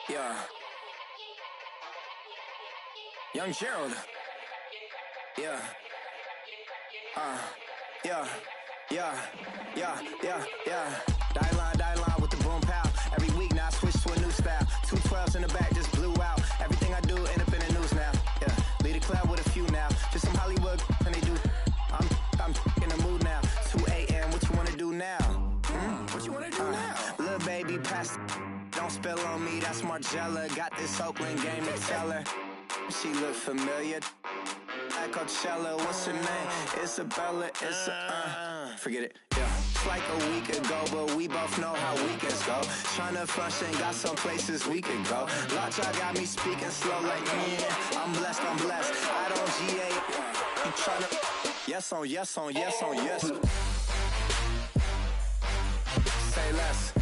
Yeah. Young Gerald. Yeah. Yeah. Die line with the boom pow. Every week now I switch to a new style. 212s in the back just blew out. Everything I do end up in the news now. Yeah. Lead a club with a few now. Just some Hollywood and they do. I'm in the mood now. 2 a.m. What you wanna do now? What you wanna do now? Little baby, pass. Don't spill on me. That's Margella. Got this Oakland game to tell her. She look familiar. At Coachella, what's her name? Isabella. Forget it. Yeah. It's like a week ago, but we both know how weekends go. Tryna function, got some places we could go. Lot y'all got me speaking slow like I'm blessed. I don't GA. You tryna yes on yes. Say less.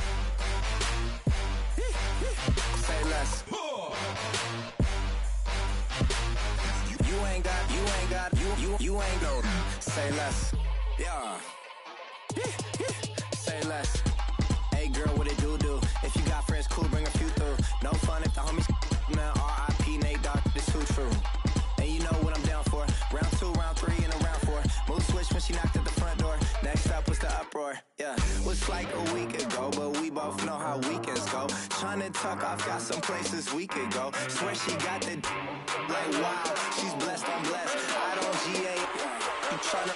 Say less. You ain't no. Say less. Yeah. Say less. Hey girl, what it do? If you got friends, cool, bring a few through. No fun if the homies now R.I.P. Nate Dogg, this too true. And you know what I'm down for. Round 2, round 3, and a round 4. Mood switch when she knocked at the front door. Next up was the uproar. Yeah, was like a week ago, but we both know how weekends go. Tryna tuck off, got some places we could go. Swear she got the like wow, she's blessed, I'm blessed. I don't GA. You tryna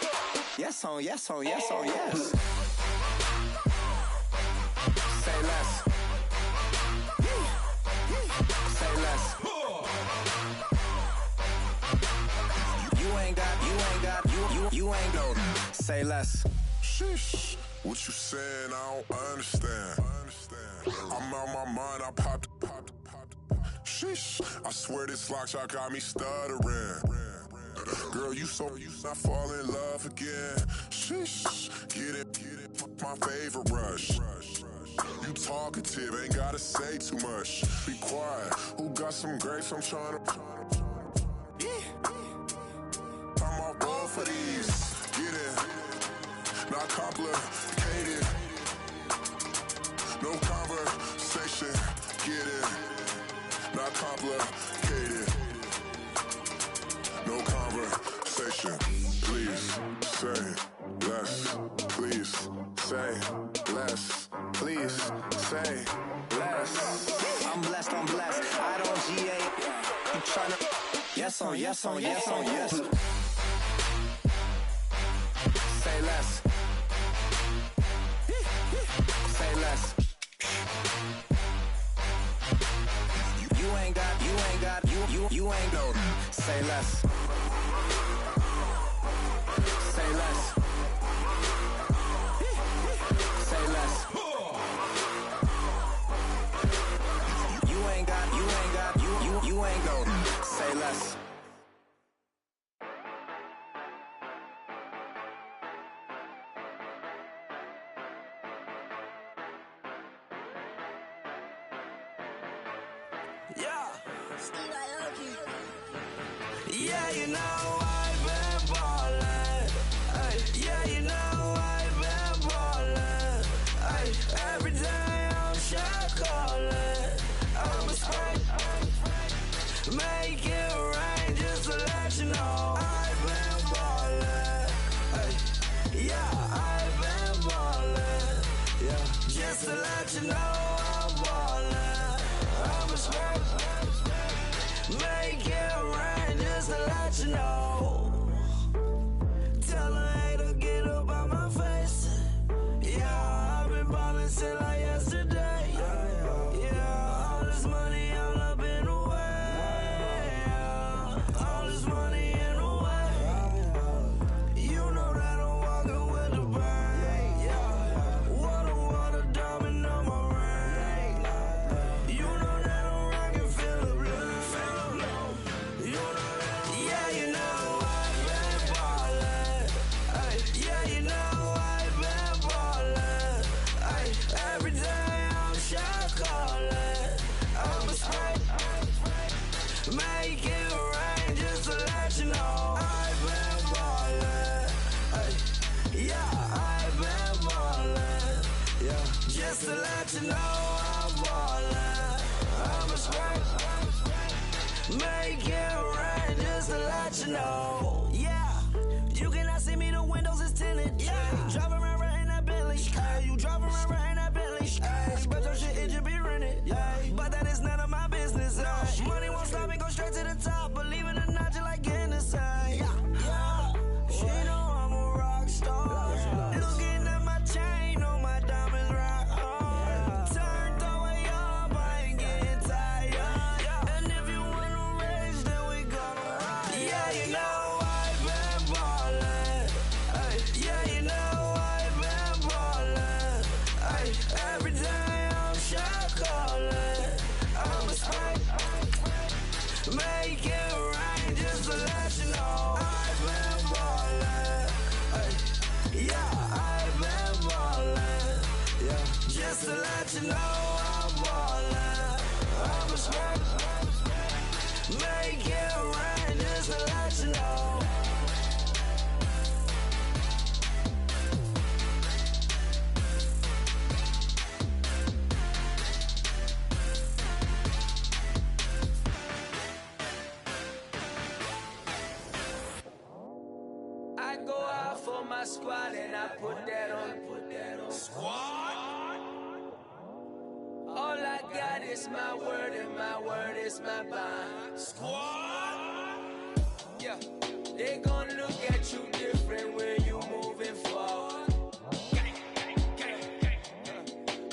yes on yes. Say less. Say less. You ain't no. Say less. Sheesh. What you saying? I don't understand. I'm out my mind. I popped. Sheesh. I swear this lock y'all got me stuttering. Girl, you I fall in love again. Sheesh. Get it. My favorite rush. You talkative, ain't gotta say too much. Be quiet. Who got some grapes? I'm tryna. I'm off both for these. Get it. Not complicated. No conversation. Get it. Not complicated. No conversation. Please say less. Please say less. Please say less. I'm blessed. I don't GA. You tryna yes on yes. Say less. Say less. You ain't no. Say less. Say less. Say less. You ain't no. Say less. Yeah, you know I've been ballin'. Yeah, you know I've been ballin'. Every day I'm shot callin'. I'm a spray. Make it rain just to let you know I've been ballin'. Yeah, I've been ballin'. Yeah, just to let you know I'm ballin'. I'm a spray. Make it rain just to let you know. you know. Yeah, you cannot see me, the windows is tinted. Yeah, driving around right in that Bentley. Hey, you driving around right in that Bentley. Hey, but your shit, it just be rented. Yeah, but that is none of my business. Money won't stop me, go straight to the top. Believe it or not, you like getting the same. Yeah, she know I'm a rock star. Looking at my chain, on my diamonds rock hard. Turned the way up, I ain't getting tired. And if you wanna race, then we gonna ride. Yeah, you know I've been ballin'. Ay, yeah, you know I've been ballin'. Ay, every day I'm shot callin'. I'm a spike. Make it rain just to let you know I've been ballin'. Ay, yeah, I've been ballin'. Yeah, just to let you know I'm ballin'. I'm a spike. Make it rain just to let you know. I go out for my squad and I put that on. Squad? All I got is my word and my word is my bond. Squad? Yeah, they gon' look at you different when you moving forward.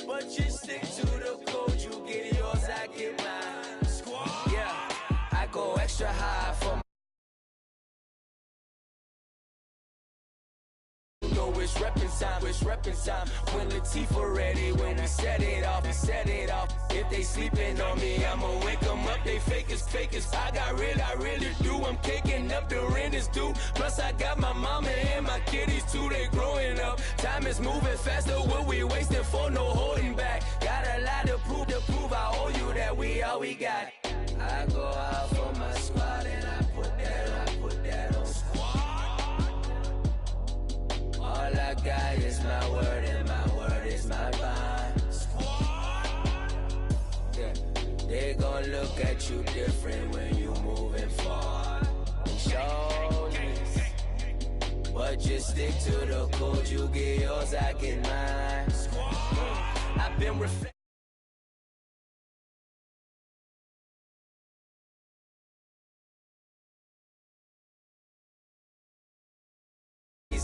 But you stick to the code, you get yours, I get mine. Squad? Yeah, I go extra high for my it's reppin' time, when Latifah ready, when we set it off. If they sleeping on me, I'ma wake them up, they fakers. I really do, I'm caking up, the rent is due. Plus I got my mama and my kiddies too, they growing up. Time is moving faster, what we wasting for, no holding back. Got a lot to prove, I owe you that we all we got. I go out for my squad and I put that on. All I got is my word and my word is my bond. Yeah, they gon' look at you different when you moving forward. Show this, but just stick to the code. You get yours, I get mine. I've been reflecting.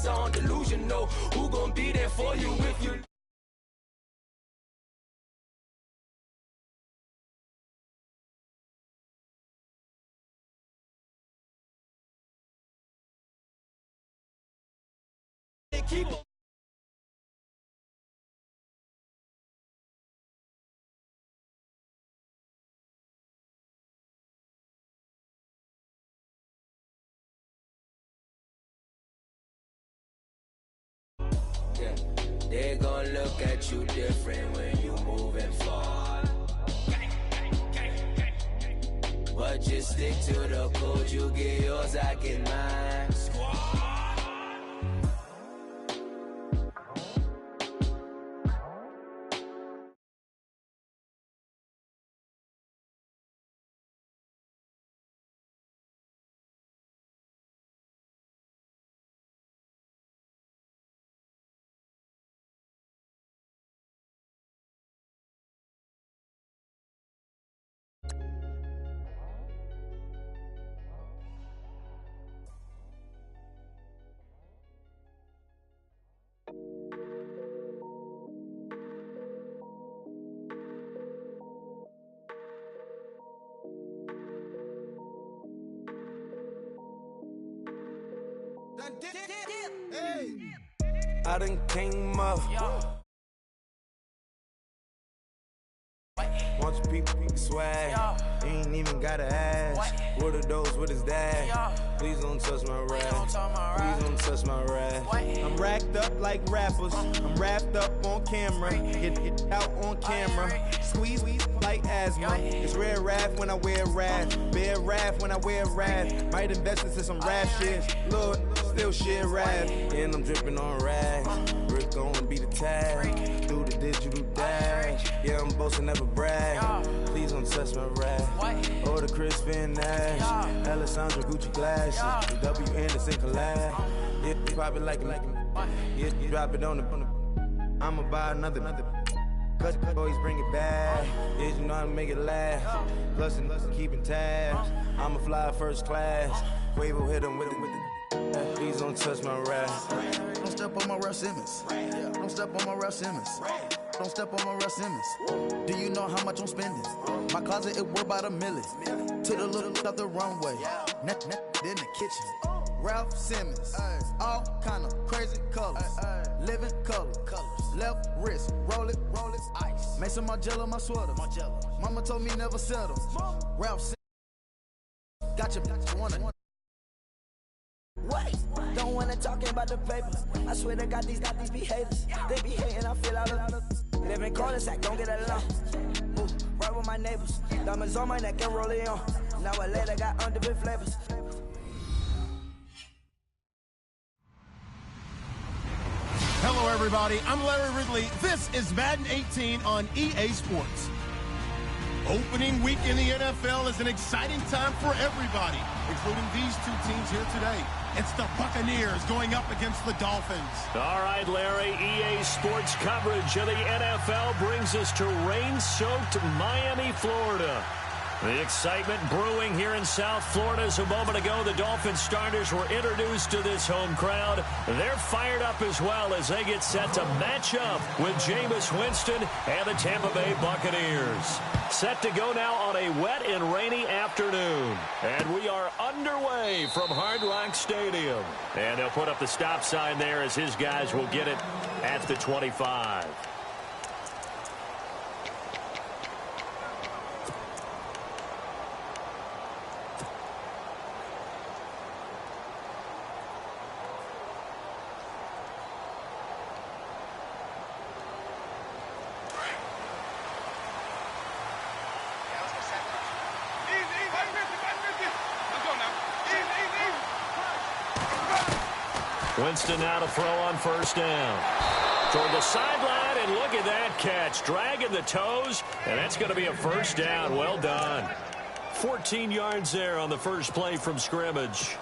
On delusional, who gon' be there for you if you keep on. Yeah, they gon' look at you different when you moving forward. But just stick to the code, you get yours, I get mine. I done came up. Bunch of people swag. Ain't even gotta ask. What are those? What is that? Please don't touch my rap. Please don't touch my rap. I'm racked up like rappers. I'm wrapped up on camera. Get out on camera. Squeeze like asthma. It's rare wrath when I wear wrath. Bare wrath when I wear wrath. Might invest into some rap shit. Lord, still shit rap. And I'm dripping on rags. Rick gon' be the tag. Through the digital dash. Yeah, I'm boasting, never brag. Please don't touch my rap. Or the crisp and ash. Alessandra Gucci glasses. The W Anderson collab. Yeah, pop it like yeah, you drop it on the. I'ma buy another. Cause always bring it back. Yeah, you know how to make it last. Plus and keeping tabs. I'ma fly first class. Quavo hit him with it. Please don't touch my rap. Don't step on my Ralph Simmons. Don't step on my Ralph Simmons. Don't step on my Ralph Simmons. Do you know how much I'm spending? My closet, it worth about $1 million. To the little out the runway. Net in the kitchen. Ralph Simmons. All kind of crazy colors. Living color. Left wrist. Roll it, ice. Mason Margiela, my sweater. Mama told me never settle. Ralph Simmons. Got your wanna. Wait, don't wanna talk about the paper. I swear to God, these be haters. They be hating, I feel out of live in cul-de-sac, don't get along. Move, right with my neighbors. Diamonds on my neck and roll it on. Now I later got underbit flavors. Hello, everybody. I'm Larry Ridley. This is Madden 18 on EA Sports. Opening week in the NFL is an exciting time for everybody, including these two teams here today. It's the Buccaneers going up against the Dolphins. All right, Larry, EA Sports coverage of the NFL brings us to rain-soaked Miami, Florida. The excitement brewing here in South Florida as a moment ago. The Dolphins starters were introduced to this home crowd. They're fired up as well as they get set to match up with Jameis Winston and the Tampa Bay Buccaneers. Set to go now on a wet and rainy afternoon. And we are underway from Hard Rock Stadium. And they'll put up the stop sign there as his guys will get it at the 25. Winston now to throw on first down. Toward the sideline, and look at that catch. Dragging the toes, and that's going to be a first down. Well done. 14 yards there on the first play from scrimmage.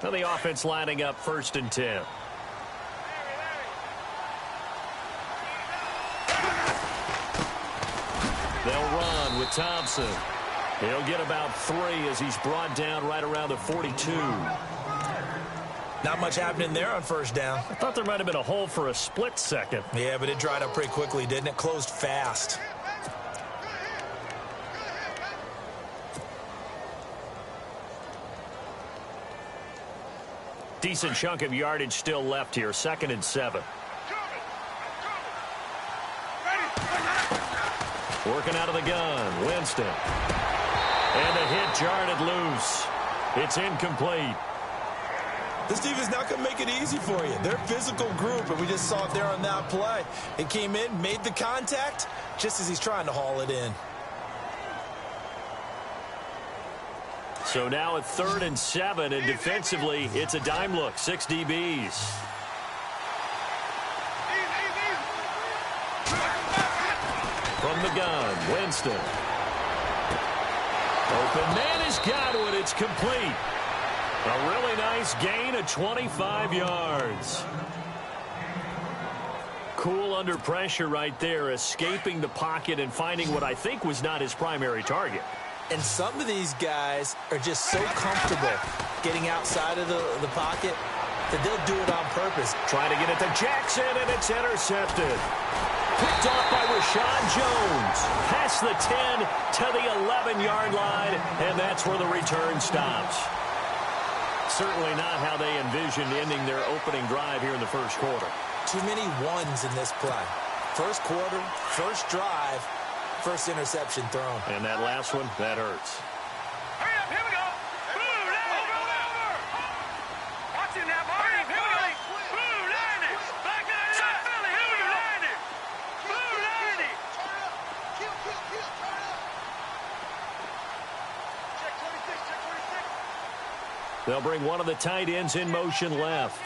Now the offense lining up 1st and 10. They'll run with Thompson. He'll get about 3 as he's brought down right around the 42. Not much happening there on first down. I thought there might have been a hole for a split second. Yeah, but it dried up pretty quickly, didn't it? Closed fast. Decent chunk of yardage still left here. 2nd and 7. Working out of the gun, Winston. And the hit jarred loose. It's incomplete. This defense not going to make it easy for you. They're a physical group, and we just saw it there on that play. It came in, made the contact, just as he's trying to haul it in. So now at 3rd and 7, and defensively, it's a dime look. 6 DBs. From the gun, Winston. Open man has got it. It's complete. A really nice gain of 25 yards. Cool under pressure right there, escaping the pocket and finding what I think was not his primary target. And some of these guys are just so comfortable getting outside of the pocket that they'll do it on purpose. Trying to get it to Jackson, and it's intercepted. Picked off by Rashawn Jones. Past the 10 to the 11-yard line, and that's where the return stops. Certainly not how they envisioned ending their opening drive here in the first quarter. Too many ones in this play. First quarter, first drive, first interception thrown. And that last one, that hurts. Hurry up, here we go. Blue line, over. Watch it now, hurry up, here we go. Blue line it. Back line it. Philly, here we go. Line it. Blue line it. Kill, turn up. Check 26, check 26. They'll bring one of the tight ends in motion left.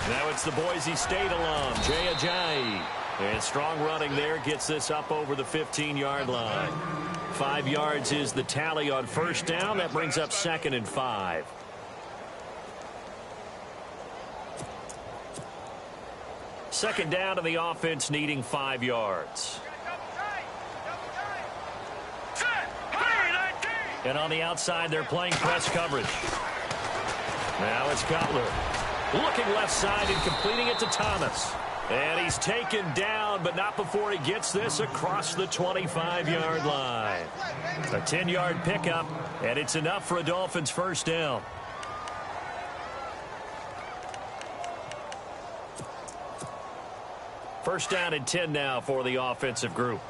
Now it's the Boise State alum, Jay Ajayi. And strong running there gets this up over the 15-yard line. 5 yards is the tally on first down. That brings up 2nd and 5. Second down to the offense needing 5 yards. And on the outside, they're playing press coverage. Now it's Cutler. Looking left side and completing it to Thomas. And he's taken down, but not before he gets this across the 25-yard line. A 10-yard pickup, and it's enough for a Dolphins first down. First down and 10 now for the offensive group.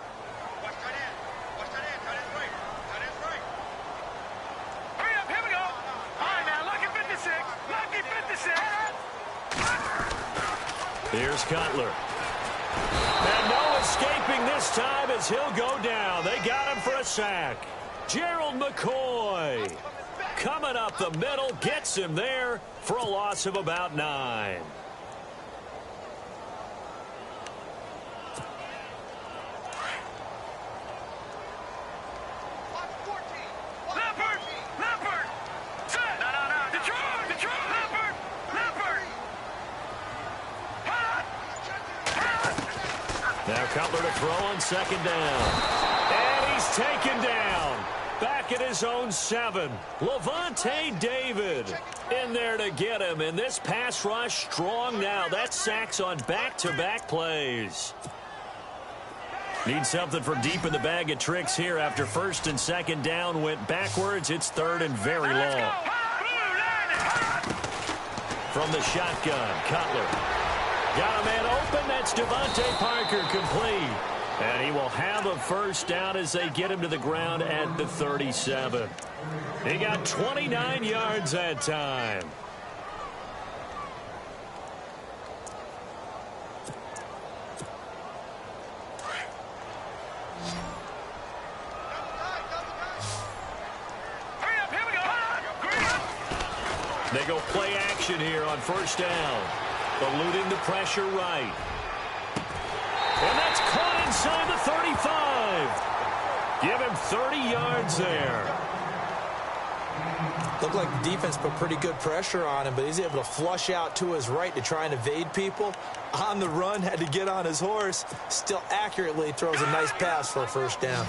Here's Cutler. And no escaping this time as he'll go down. They got him for a sack. Gerald McCoy coming up the middle, gets him there for a loss of about 9. Now Cutler to throw on second down. And he's taken down. Back at his own 7. Levante David in there to get him. And this pass rush strong now. That sacks on back-to-back plays. Need something from deep in the bag of tricks here after first and second down went backwards. It's third and very long. From the shotgun, Cutler. Got a man open. That's Devontae Parker complete. And he will have a first down as they get him to the ground at the 37. He got 29 yards that time. They go play action here on first down. Eluding the pressure right. And that's caught inside the 35. Give him 30 yards there. Looked like the defense put pretty good pressure on him, but he's able to flush out to his right to try and evade people. On the run, had to get on his horse. Still accurately throws a nice pass for a first down.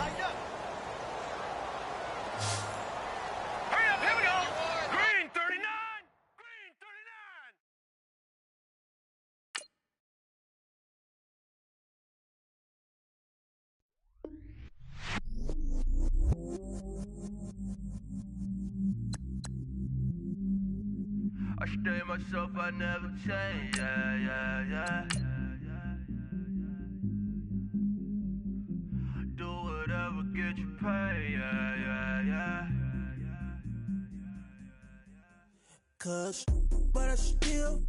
I stay myself, I never change, yeah. Do whatever, get you paid, yeah. Cause, but I still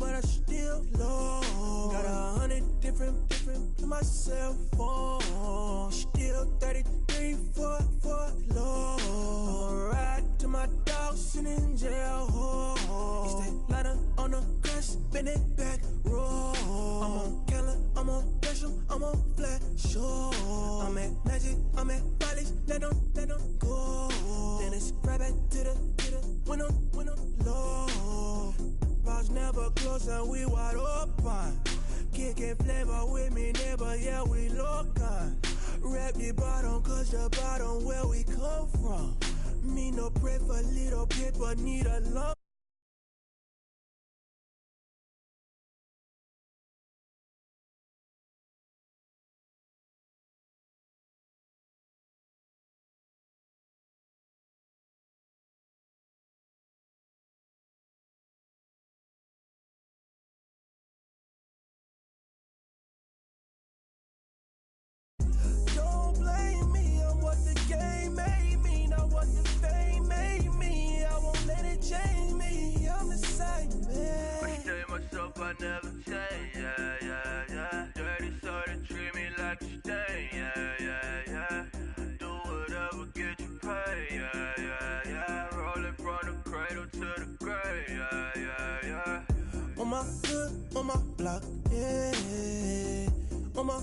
low. Got 100 different to my cell phone. Still 33 for low. I'ma ride to my dog sitting in jail. It's that lighter on the grass, bend it back, roll. I'm on Keller, I'm on Gresham, I'm on Flat Shore. I'm at Magic, I'm at Bally's, let them go. Then it's right back to the when I'm low. Bars never close and we wide open. Kicking flavor with me, neighbor, yeah, we local. Rap the bottom, cause the bottom where we come from. Me no pray for little paper, need a lump. Don't blame me, I'm what the game made me, not what the fame made me. I won't let it change me. my hood, on my block, yeah. On my,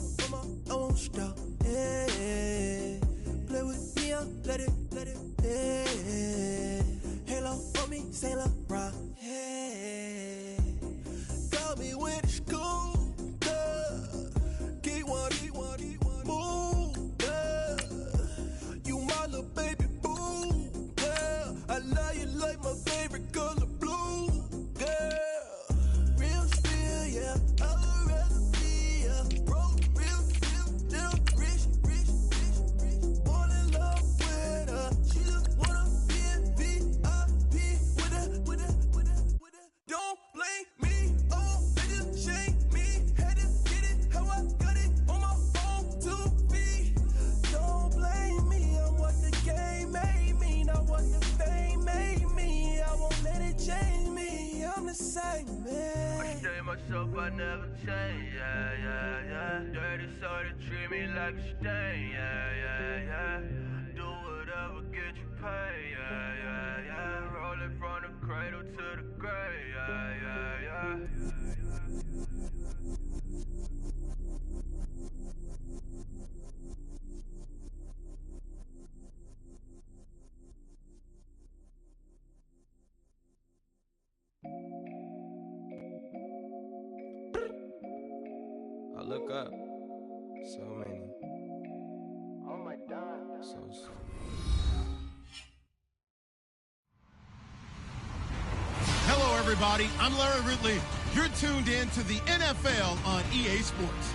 I won't stop, yeah. Play with me, I'll let it, yeah. Halo on me, Sailor Rock, yeah. Got me with the school, yeah. Keep one, move, yeah. You my little baby boo, yeah. I love you like my favorite color blue, yeah. Real spill, yeah. I'd rather be a broke, real little rich. Fall in love with her. She just wanna be a VIP with her. Don't blame me, oh, they just shame me. Had to get it how I got it on my own 2 feet. Don't blame me, I'm what the game made me, not what the fame made me. I won't let it change me, I'm the same man. I stay myself, I never change, yeah. Dirty soul to treat me like a stain, yeah. Do whatever, get you paid, yeah. Roll it from the cradle to the grave, yeah. I look up. So many. Oh my God. So. Hello, everybody. I'm Larry Ridley. You're tuned in to the NFL on EA Sports.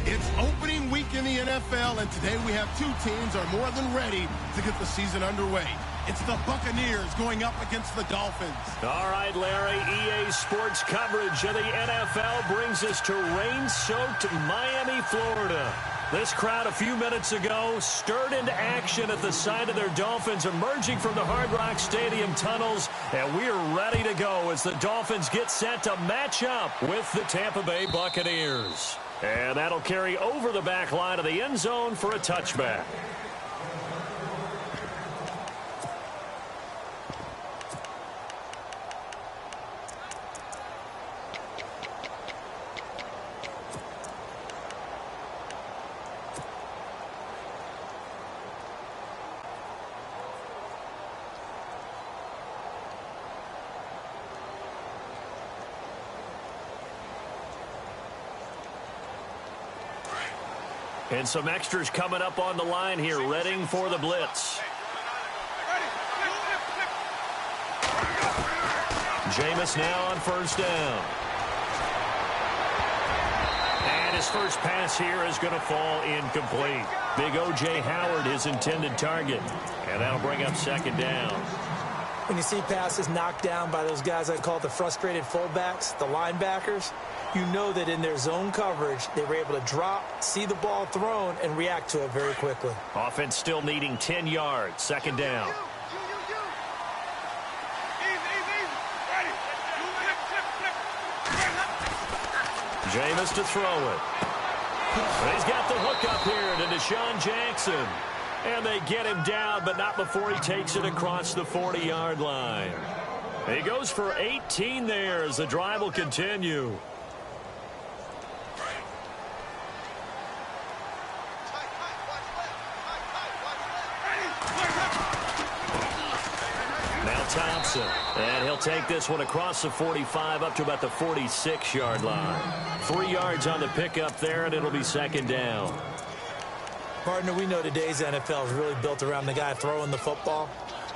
It's opening week in the NFL, and today we have two teams are more than ready to get the season underway. It's the Buccaneers going up against the Dolphins. All right, Larry, EA Sports coverage of the NFL brings us to rain-soaked Miami, Florida. This crowd a few minutes ago stirred into action at the sight of their Dolphins emerging from the Hard Rock Stadium tunnels, and we are ready to go as the Dolphins get set to match up with the Tampa Bay Buccaneers. And that'll carry over the back line of the end zone for a touchback. And some extras coming up on the line here, readying for the blitz. Jameis now on first down. And his first pass here is going to fall incomplete. Big O.J. Howard, his intended target. And that'll bring up second down. When you see passes knocked down by those guys I call the frustrated fullbacks, the linebackers, you know that in their zone coverage, they were able to drop, see the ball thrown, and react to it very quickly. Offense still needing 10 yards. Second down. Jameis to throw it. He's got the hook up here to Deshaun Jackson. And they get him down, but not before he takes it across the 40-yard line. He goes for 18 there as the drive will continue. Now Thompson, and he'll take this one across the 45 up to about the 46-yard line. 3 yards on the pickup there, and it'll be second down. Partner, we know today's NFL is really built around the guy throwing the football.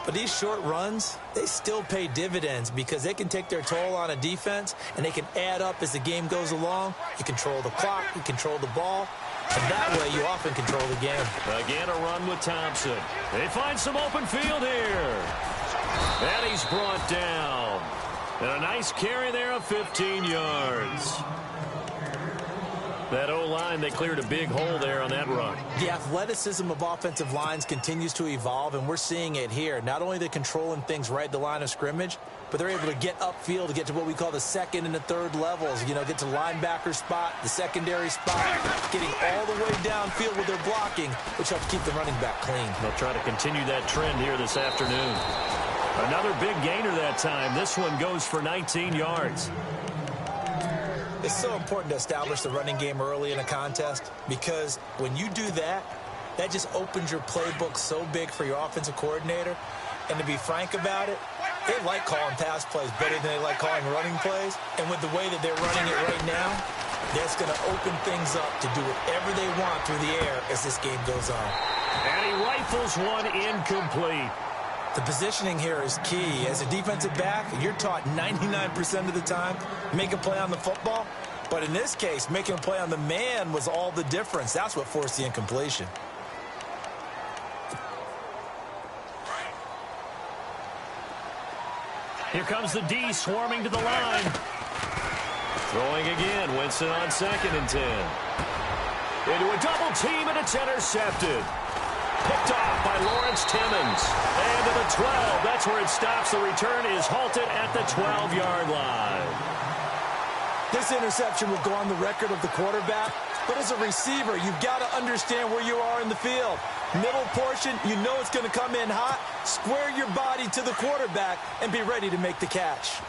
But these short runs, they still pay dividends because they can take their toll on a defense, and they can add up as the game goes along. You control the clock, you control the ball, and that way you often control the game. Again, a run with Thompson. They find some open field here. And he's brought down. And a nice carry there of 15 yards. That O-line, they cleared a big hole there on that run. The athleticism of offensive lines continues to evolve, and we're seeing it here. Not only are they controlling things right at the line of scrimmage, but they're able to get upfield to get to what we call the second and the third levels. You know, get to the linebacker spot, the secondary spot, getting all the way downfield with their blocking, which helps keep the running back clean. They'll try to continue that trend here this afternoon. Another big gainer that time. This one goes for 19 yards. It's so important to establish the running game early in a contest because when you do that, that just opens your playbook so big for your offensive coordinator. And to be frank about it, they like calling pass plays better than they like calling running plays. And with the way that they're running it right now, that's going to open things up to do whatever they want through the air as this game goes on. And he rifles one incomplete. The positioning here is key. As a defensive back, you're taught 99% of the time, make a play on the football. But in this case, making a play on the man was all the difference. That's what forced the incompletion. Here comes the D swarming to the line. Throwing again. Winston on 2nd and 10. Into a double team, and it's intercepted. Picked off by Lawrence Timmons. And to the 12. That's where it stops. The return is halted at the 12-yard line. This interception will go on the record of the quarterback. But as a receiver, you've got to understand where you are in the field. Middle portion, you know it's going to come in hot. Square your body to the quarterback and be ready to make the catch.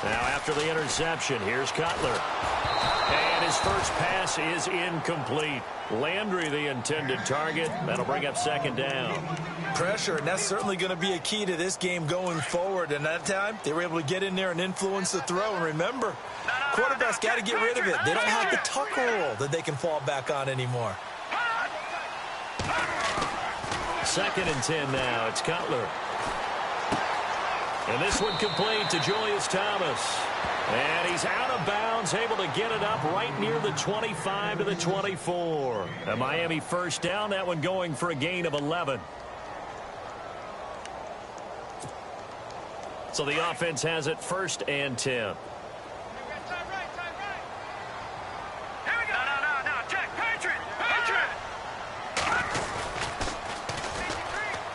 Now after the interception, here's Cutler. And his first pass is incomplete. Landry, the intended target. That'll bring up 2nd down. Pressure, and that's certainly going to be a key to this game going forward. And that time, they were able to get in there and influence the throw. And remember, quarterbacks got to get rid of it. They don't have the tuck rule that they can fall back on anymore. 2nd and 10 now. It's Cutler. And this one complete to Julius Thomas. And he's out of bounds, able to get it up right near the 25 to the 24. A Miami first down, that one going for a gain of 11. So the offense has it 1st and 10.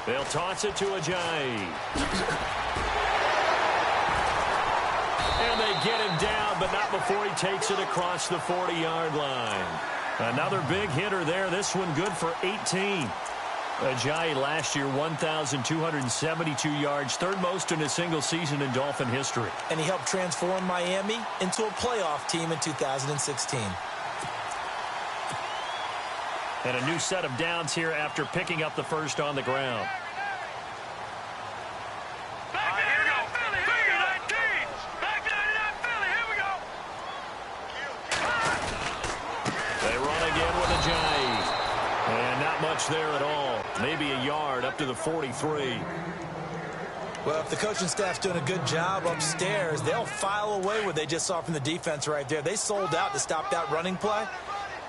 They'll toss it to Ajayi. And they get him down, but not before he takes it across the 40-yard line. Another big hitter there. This one good for 18. Ajayi last year, 1,272 yards, 3rd most in a single season in Dolphin history. And he helped transform Miami into a playoff team in 2016. And a new set of downs here after picking up the first on the ground. They run again with Ajayi. And not much there at all. Maybe a yard up to the 43. Well, if the coaching staff's doing a good job upstairs, they'll file away what they just saw from the defense right there. They sold out to stop that running play.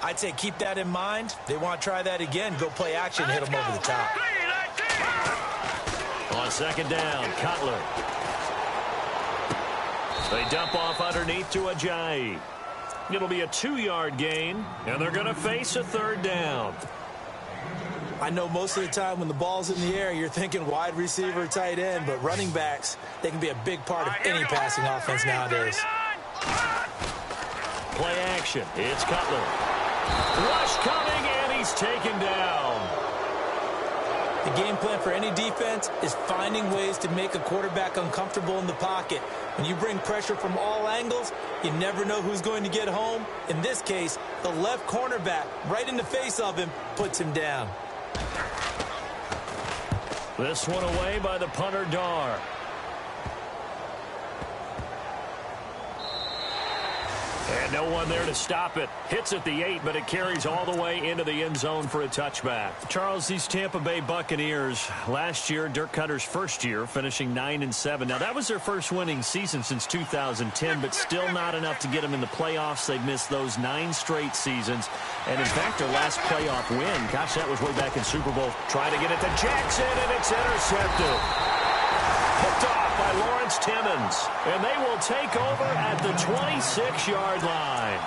I'd say keep that in mind. They want to try that again. Go play action, hit them over the top. On 2nd down, Cutler. They dump off underneath to Ajayi. It'll be a 2-yard gain, and they're going to face a 3rd down. I know most of the time when the ball's in the air, you're thinking wide receiver, tight end, but running backs, they can be a big part of any passing offense nowadays. Play action. It's Cutler. Rush coming, and he's taken down. The game plan for any defense is finding ways to make a quarterback uncomfortable in the pocket. When you bring pressure from all angles, you never know who's going to get home. In this case, the left cornerback, right in the face of him, puts him down. This one away by the punter, Dar. And no one there to stop it. Hits at the 8, but it carries all the way into the end zone for a touchback. Charles, these Tampa Bay Buccaneers, last year, Dirk Cutter's first year, finishing 9-7. Now, that was their first winning season since 2010, but still not enough to get them in the playoffs. They've missed those 9 straight seasons. And, in fact, their last playoff win, gosh, that was way back in Super Bowl. Trying to get it to Jackson, and it's intercepted. Picked off by Lawrence Timmons. And they will take over at the 26-yard line.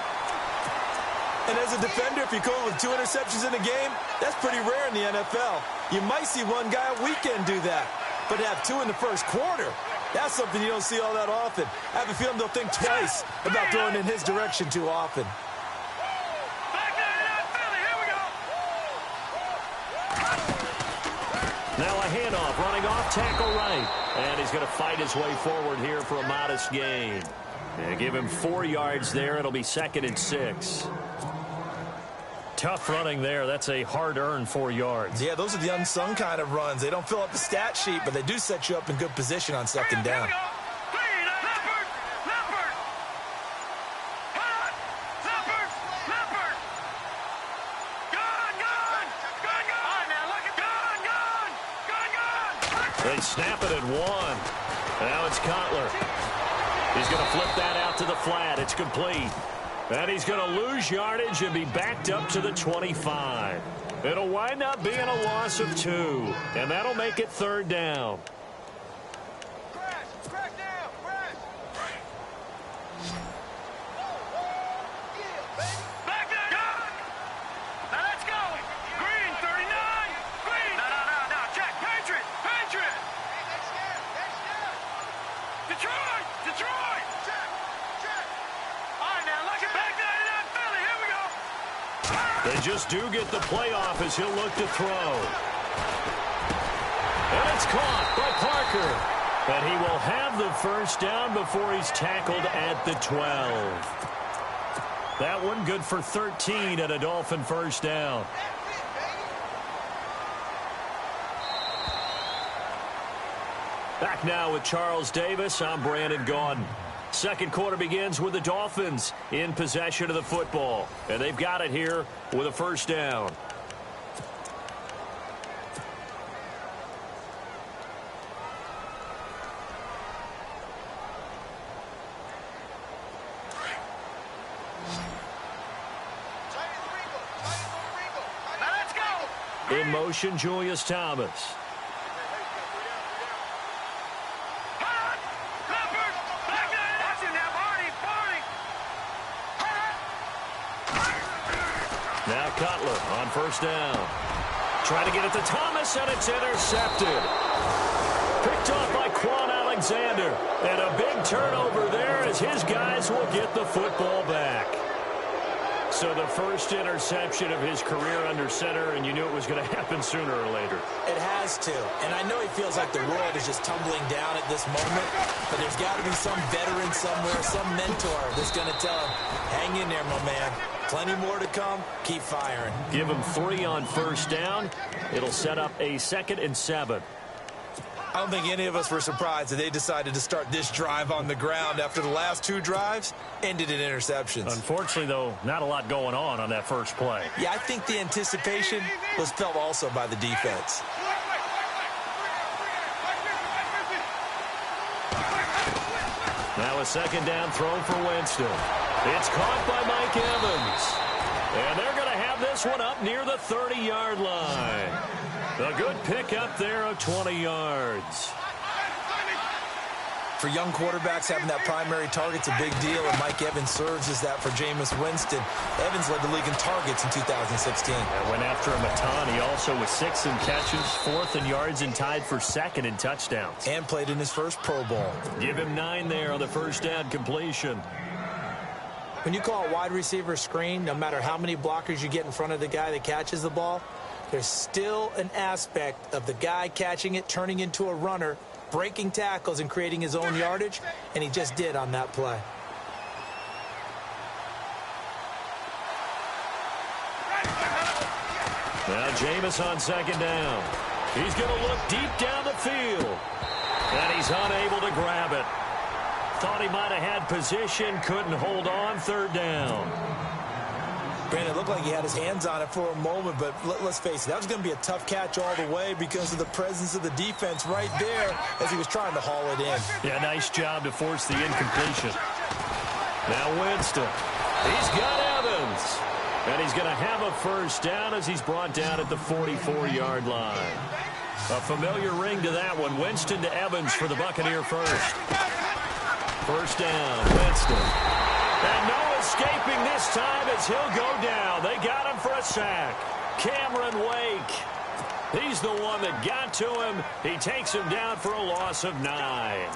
And as a defender, if you go with 2 interceptions in a game, that's pretty rare in the NFL. You might see one guy a weekend do that. But to have 2 in the first quarter, that's something you don't see all that often. I have a feeling they'll think twice about throwing in his direction too often. Now a handoff, running off, tackle right. And he's going to fight his way forward here for a modest gain. And give him 4 yards there. It'll be 2nd and 6. Tough running there. That's a hard-earned 4 yards. Yeah, those are the unsung kind of runs. They don't fill up the stat sheet, but they do set you up in good position on 2nd down. They snap it at 1. Now it's Cutler. He's going to flip that out to the flat. It's complete. And he's going to lose yardage and be backed up to the 25. It'll wind up being a loss of 2. And that'll make it 3rd down. They just do get the playoff as he'll look to throw. And it's caught by Parker. And he will have the 1st down before he's tackled at the 12. That one good for 13 and a Dolphin 1st down. Back now with Charles Davis. I'm Brandon Gaudin. Second quarter begins with the Dolphins in possession of the football. And they've got it here with a 1st down. In motion, Julius Thomas. Now Cutler on 1st down. Trying to get it to Thomas, and it's intercepted. Picked off by Quan Alexander. And a big turnover there as his guys will get the football back. So the 1st interception of his career under center, and you knew it was going to happen sooner or later. It has to. And I know he feels like the world is just tumbling down at this moment, but there's got to be some veteran somewhere, some mentor that's going to tell him, hang in there, my man. Plenty more to come. Keep firing. Give him 3 on 1st down. It'll set up a 2nd and 7. I don't think any of us were surprised that they decided to start this drive on the ground after the last 2 drives ended in interceptions. Unfortunately, though, not a lot going on that first play. Yeah, I think the anticipation was felt also by the defense. Now a 2nd down throw for Winston. It's caught by Mike Evans. And they're going to have this one up near the 30-yard line. A good pick up there of 20 yards. For young quarterbacks, having that primary target's a big deal, and Mike Evans serves as that for Jameis Winston. Evans led the league in targets in 2016. I went after him a ton. He also was 6th in catches, 4th in yards, and tied for 2nd in touchdowns. And played in his first Pro Bowl. Give him 9 there on the 1st down completion. When you call a wide receiver screen, no matter how many blockers you get in front of the guy that catches the ball, there's still an aspect of the guy catching it, turning into a runner, breaking tackles and creating his own yardage, and he just did on that play. Now Jameis on 2nd down. He's going to look deep down the field. And he's unable to grab it. Thought he might have had position, couldn't hold on, 3rd down. Brandon, it looked like he had his hands on it for a moment, but let's face it, that was going to be a tough catch all the way because of the presence of the defense right there as he was trying to haul it in. Yeah, nice job to force the incompletion. Now Winston. He's got Evans. And he's going to have a 1st down as he's brought down at the 44-yard line. A familiar ring to that one. Winston to Evans for the Buccaneer first. 1st down, Winston. And no escaping this time as he'll go down. They got him for a sack. Cameron Wake. He's the one that got to him. He takes him down for a loss of 9.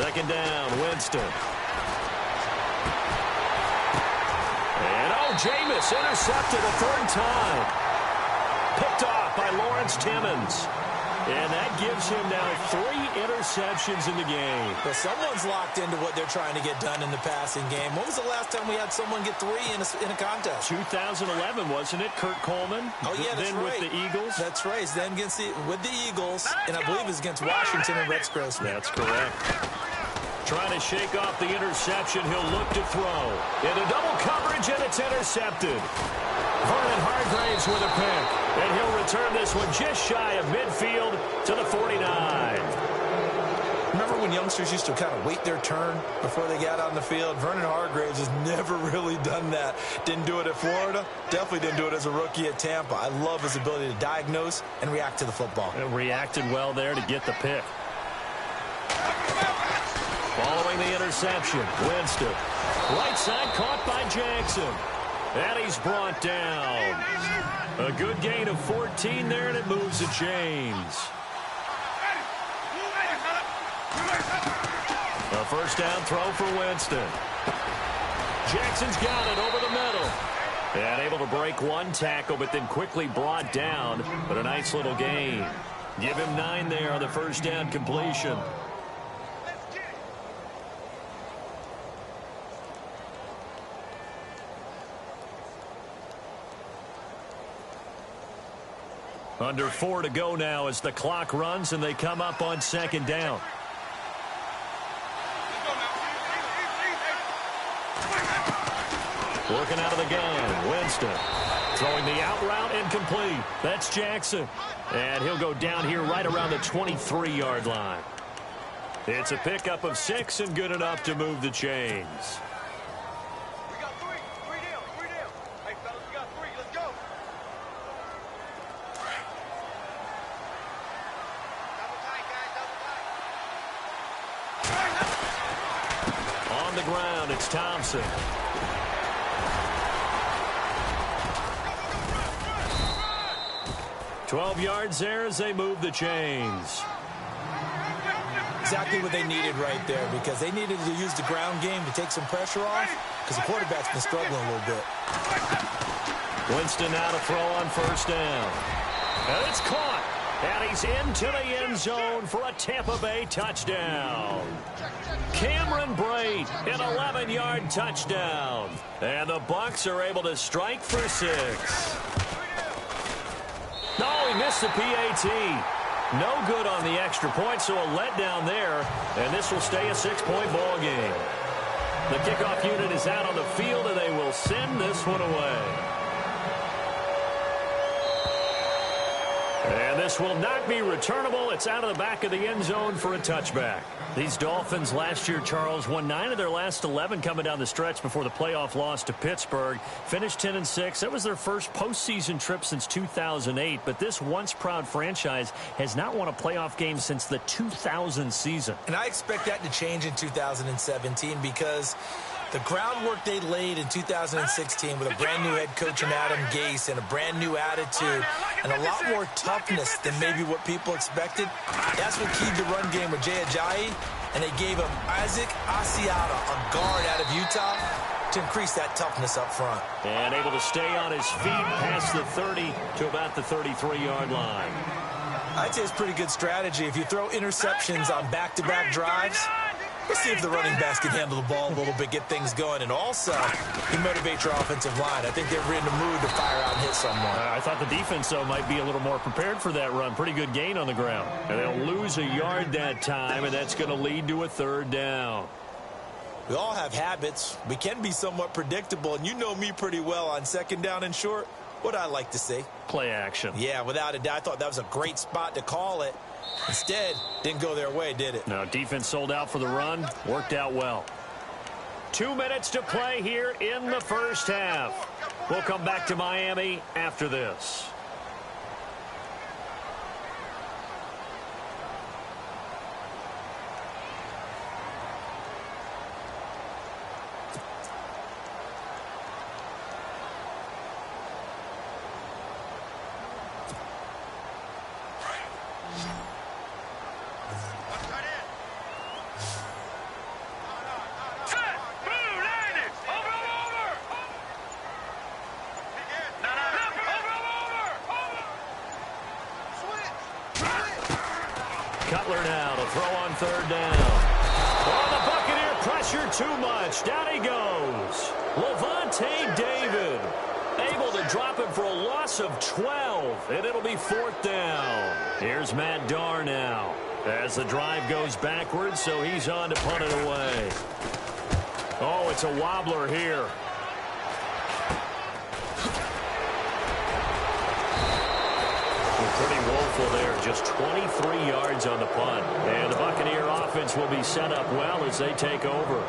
Second down, Winston. And, Jameis intercepted a third time. Picked off by Lawrence Timmons. And that gives him now 3 interceptions in the game. But someone's locked into what they're trying to get done in the passing game. When was the last time we had someone get 3 in a contest? 2011, wasn't it? Kurt Coleman. Oh, yeah, that's then right. With the Eagles. That's right. Then with the Eagles, and I believe it's against Washington and Rex Grossman. That's correct. Trying to shake off the interception. He'll look to throw. Into double coverage, and it's intercepted. Vernon Hargreaves with a pick. And he'll return this one just shy of midfield to the 49. Remember when youngsters used to kind of wait their turn before they got on the field? Vernon Hargreaves has never really done that. Didn't do it at Florida. Definitely didn't do it as a rookie at Tampa. I love his ability to diagnose and react to the football. And reacted well there to get the pick. Following the interception, Winston. Right side caught by Jackson. And he's brought down. A good gain of 14 there, and it moves the chains. A first down throw for Winston. Jackson's got it over the middle. And able to break one tackle, but then quickly brought down. But a nice little gain. Give him 9 there on the first down completion. Under 4 to go now as the clock runs and they come up on second down. Working out of the gun, Winston. Throwing the out route incomplete. That's Jackson. And he'll go down here right around the 23-yard line. It's a pickup of 6 and good enough to move the chains. We got 3. 3 down. 3 down. Hey, fellas, we got 3. Let's go. On the ground, it's Thompson. "12 yards there as they move the chains." Exactly what they needed right there, because they needed to use the ground game to take some pressure off, because the quarterback's been struggling a little bit. Winston now to throw on first down. And it's caught. And he's into the end zone for a Tampa Bay touchdown. Cameron Brate, an 11-yard touchdown. And the Bucs are able to strike for 6. No, he missed the PAT. No good on the extra point, so a letdown there. And this will stay a 6-point ball game. The kickoff unit is out on the field, and they will send this one away. And this will not be returnable. It's out of the back of the end zone for a touchback. These Dolphins last year, Charles, won 9 of their last 11 coming down the stretch before the playoff loss to Pittsburgh. Finished 10-6. That was their first postseason trip since 2008. But this once-proud franchise has not won a playoff game since the 2000 season. And I expect that to change in 2017 because the groundwork they laid in 2016 with a brand-new head coach in Adam Gase and a brand-new attitude and a lot more toughness than maybe what people expected, that's what keyed the run game with Jay Ajayi, and they gave him Isaac Asiata, a guard out of Utah, to increase that toughness up front. And able to stay on his feet past the 30 to about the 33-yard line. I'd say it's pretty good strategy. If you throw interceptions on back-to-back drives, let's see if the running backs can handle the ball a little bit, get things going, and also you motivate your offensive line. I think they're in the mood to fire out and hit someone. I thought the defense, though, might be a little more prepared for that run. Pretty good gain on the ground. And they'll lose a yard that time, and that's going to lead to a third down. We all have habits. We can be somewhat predictable, and you know me pretty well on second down and short. What I like to see. Play action. Yeah, without a doubt. I thought that was a great spot to call it. Instead, didn't go their way, did it? No, defense sold out for the run. Worked out well. 2 minutes to play here in the first half. We'll come back to Miami after this. third down. Oh, the Buccaneer pressure too much. Down he goes. Levante David able to drop him for a loss of 12, and it'll be fourth down. Here's Matt Darr now as the drive goes backwards, so he's on to punt it away. Oh, it's a wobbler here. Pretty woeful there. Just 23 yards on the punt. And the Buccaneer offense will be set up well as they take over.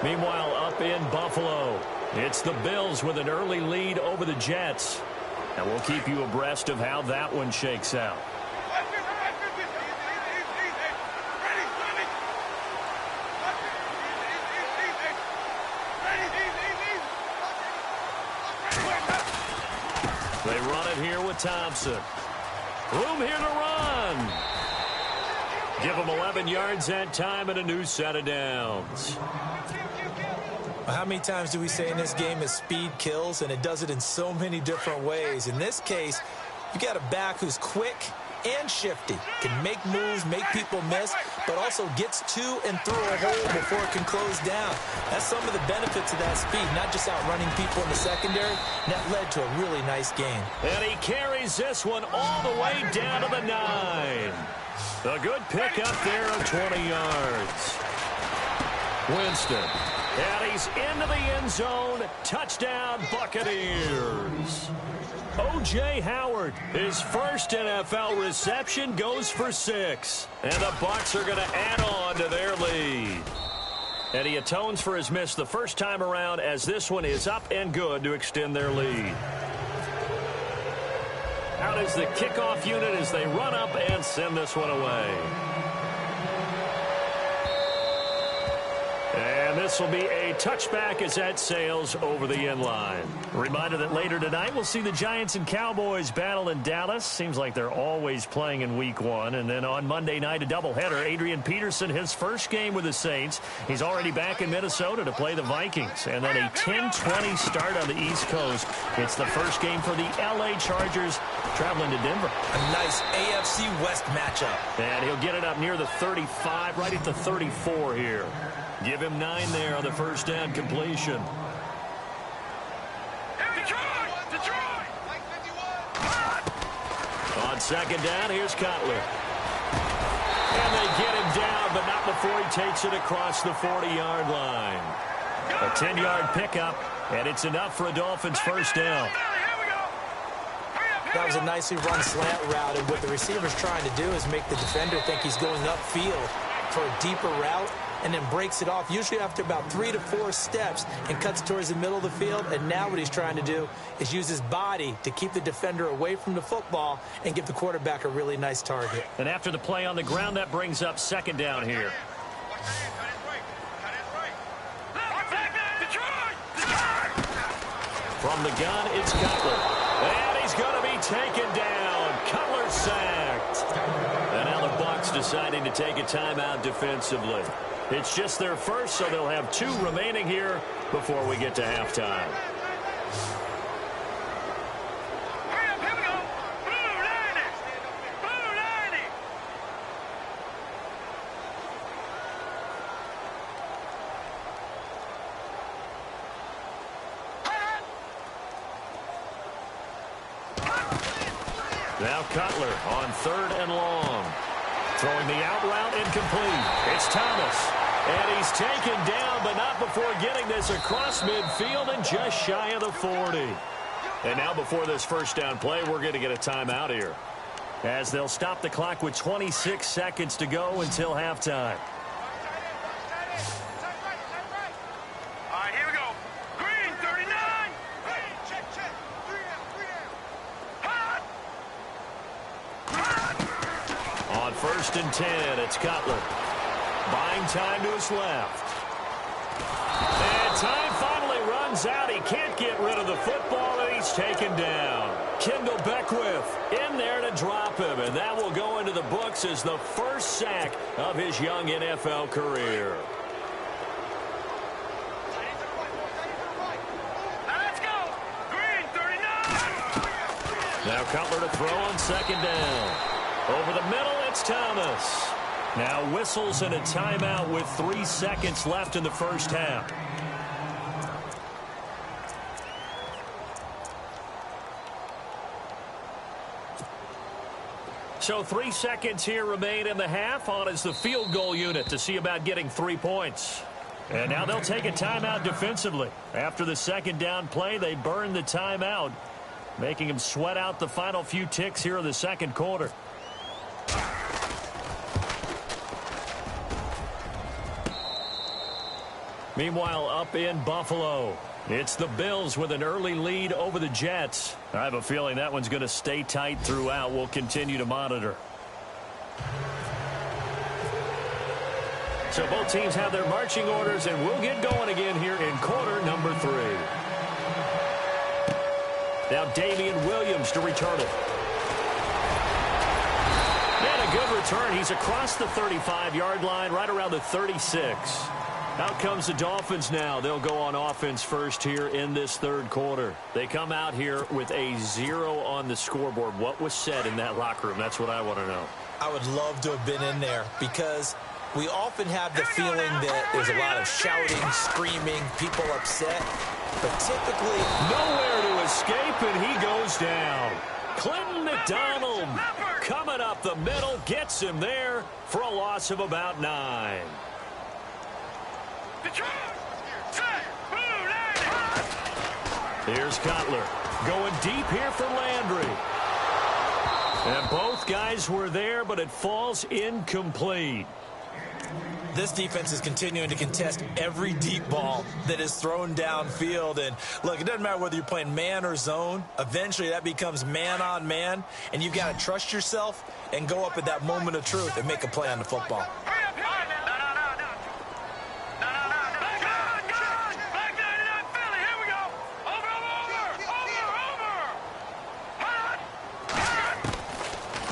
Meanwhile, up in Buffalo, it's the Bills with an early lead over the Jets. And we'll keep you abreast of how that one shakes out. They run it here with Thompson. Room here to run. Give them 11 yards that time and a new set of downs. How many times do we say in this game is speed kills, and it does it in so many different ways. In this case, you got a back who's quick and shifty, can make moves, make people miss, but also gets to and through a hole before it can close down. That's some of the benefits of that speed, not just outrunning people in the secondary. And that led to a really nice game. And he carries this one all the way down to the 9. A good pick up there of 20 yards. Winston. And he's into the end zone. Touchdown, Buccaneers. O.J. Howard, his first NFL reception, goes for 6. And the Bucs are going to add on to their lead. And he atones for his miss the first time around, as this one is up and good to extend their lead. Out is the kickoff unit as they run up and send this one away. And this will be a touchback as that sails over the end line. Reminder that later tonight we'll see the Giants and Cowboys battle in Dallas. Seems like they're always playing in week 1. And then on Monday night, a doubleheader. Adrian Peterson, his first game with the Saints. He's already back in Minnesota to play the Vikings. And then a 10-20 start on the East Coast. It's the first game for the L.A. Chargers traveling to Denver. A nice AFC West matchup. And he'll get it up near the 35, right at the 34 here. Give him 9 there on the first down completion. Detroit! On second down, here's Cutler. And they get him down, but not before he takes it across the 40-yard line. A 10-yard pickup, and it's enough for a Dolphins first down. That was a nicely run slant route, and what the receiver's trying to do is make the defender think he's going upfield for a deeper route, and then breaks it off, usually after about 3 to 4 steps, and cuts towards the middle of the field. And now what he's trying to do is use his body to keep the defender away from the football and give the quarterback a really nice target. And after the play on the ground, that brings up second down here. From the gun, it's Cutler. And he's going to be taken down. Cutler sacked. And now the Bucs deciding to take a timeout defensively. It's just their first, so they'll have 2 remaining here before we get to halftime. Here we go. Blue lining. Blue lining. Now Cutler on 3rd and long. Throwing the out route incomplete. It's Thomas. And he's taken down, but not before getting this across midfield and just shy of the 40. And now before this first down play, we're going to get a timeout here, as they'll stop the clock with 26 seconds to go until halftime. All right, here we go. Green, 39. Check. 3 On 1st and 10, it's Cutler. Buying time to his left. And time finally runs out. He can't get rid of the football, and he's taken down. Kendall Beckwith in there to drop him, and that will go into the books as the first sack of his young NFL career. Let's go. Green, 39. Now Cutler to throw on second down. Over the middle, it's Thomas. Now whistles and a timeout with 3 seconds left in the first half. So 3 seconds here remain in the half. On is the field goal unit to see about getting 3 points. And now they'll take a timeout defensively. After the second down play, they burn the timeout, making them sweat out the final few ticks here in the second quarter. Meanwhile, up in Buffalo, it's the Bills with an early lead over the Jets. I have a feeling that one's going to stay tight throughout. We'll continue to monitor. So both teams have their marching orders, and we'll get going again here in quarter number 3. Now Damian Williams to return it. And a good return. He's across the 35-yard line, right around the 36. Out comes the Dolphins now. They'll go on offense first here in this third quarter. They come out here with a 0 on the scoreboard. What was said in that locker room? That's what I want to know. I would love to have been in there because we often have the feeling that there's a lot of shouting, screaming, people upset. But typically, nowhere to escape, and he goes down. Clinton McDonald coming up the middle, gets him there for a loss of about 9. Here's Cutler going deep here for Landry. And both guys were there, but it falls incomplete. This defense is continuing to contest every deep ball that is thrown downfield. And, look, it doesn't matter whether you're playing man or zone. Eventually, that becomes man-on-man, and you've got to trust yourself and go up at that moment of truth and make a play on the football.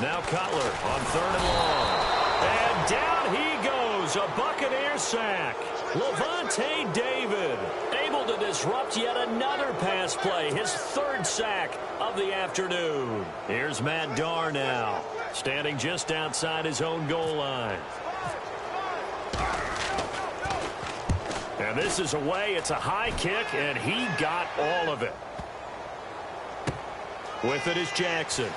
Now Cutler on 3rd and long. And down he goes. A Buccaneer sack. Levante David able to disrupt yet another pass play. His 3rd sack of the afternoon. Here's Matt Darr now, standing just outside his own goal line. And this is away. It's a high kick, and he got all of it. With it is Jackson.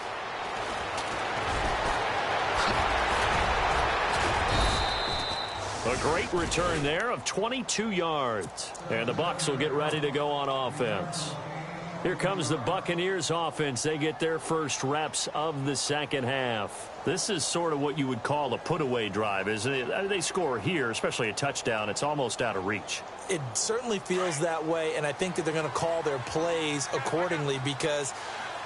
A great return there of 22 yards. And the Bucs will get ready to go on offense. Here comes the Buccaneers offense. They get their first reps of the second half. This is sort of what you would call a put-away drive, isn't it? They score here, especially a touchdown. It's almost out of reach. It certainly feels that way, and I think that they're going to call their plays accordingly because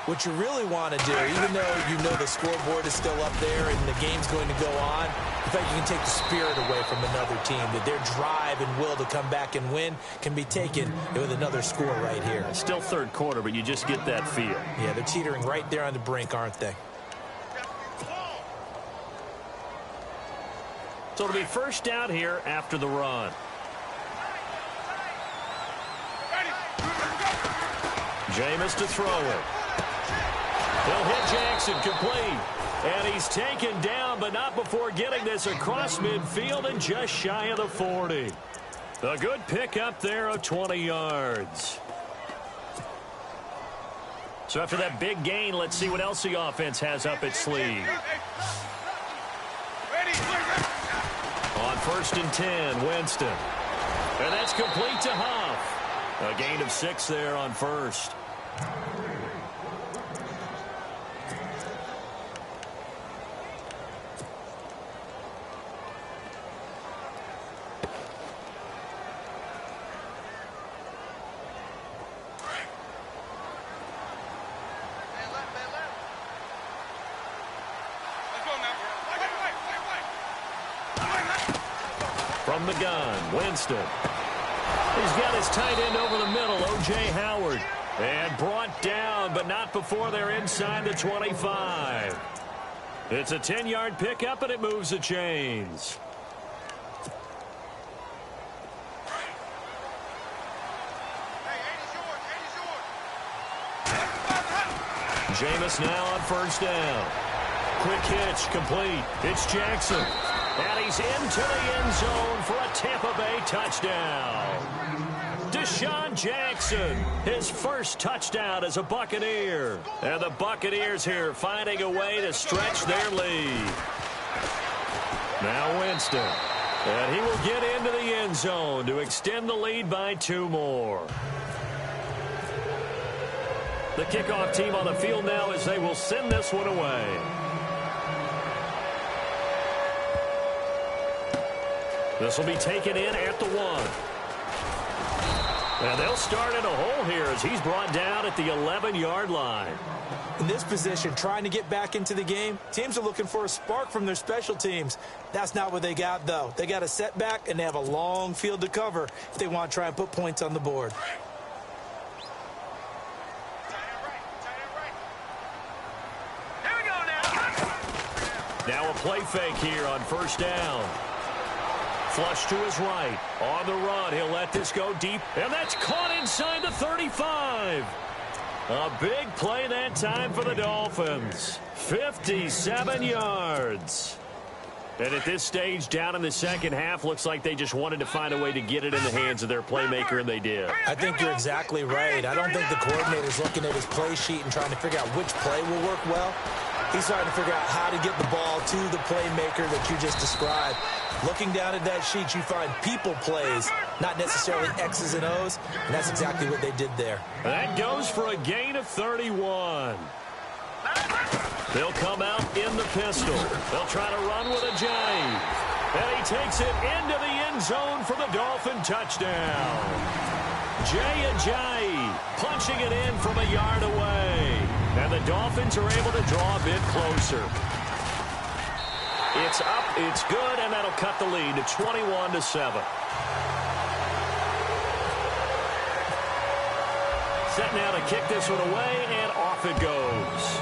what you really want to do, even though you know the scoreboard is still up there and the game's going to go on, in fact, you can take the spirit away from another team, that their drive and will to come back and win can be taken with another score right here. Still third quarter, but you just get that feel. Yeah, they're teetering right there on the brink, aren't they? So it'll be first down here after the run. Jameis to throw it. He'll hit Jackson complete. And he's taken down, but not before getting this across midfield and just shy of the 40. A good pickup there of 20 yards. So after that big gain, let's see what else the offense has up its sleeve. On 1st and 10, Winston. And that's complete to Huff. A gain of 6 there on 1st. From the gun, Winston. He's got his tight end over the middle, O.J. Howard. And brought down, but not before they're inside the 25. It's a 10-yard pickup, and it moves the chains. Jameis now on 1st down. Quick hitch, complete. It's Jackson. And he's into the end zone for a Tampa Bay touchdown. Deshaun Jackson, his first touchdown as a Buccaneer. And the Buccaneers here finding a way to stretch their lead. Now Winston. And he will get into the end zone to extend the lead by 2 more. The kickoff team on the field now as they will send this one away. This will be taken in at the 1. And they'll start in a hole here as he's brought down at the 11-yard line. In this position, trying to get back into the game, teams are looking for a spark from their special teams. That's not what they got, though. They got a setback, and they have a long field to cover if they want to try and put points on the board. Now a play fake here on first down. Flush to his right. On the run, he'll let this go deep. And that's caught inside the 35. A big play that time for the Dolphins. 57 yards. And at this stage, down in the second half, looks like they just wanted to find a way to get it in the hands of their playmaker, and they did. I think you're exactly right. I don't think the coordinator's looking at his play sheet and trying to figure out which play will work well. He's trying to figure out how to get the ball to the playmaker that you just described. Looking down at that sheet, you find people plays, not necessarily X's and O's, and that's exactly what they did there. That goes for a gain of 31. They'll come out in the pistol. They'll try to run with a jive. And he takes it into the end zone for the Dolphin touchdown. Jay Ajayi punching it in from a yard away. And the Dolphins are able to draw a bit closer. It's up, it's good, and that'll cut the lead to 21-7. Set now to kick this one away, and off it goes.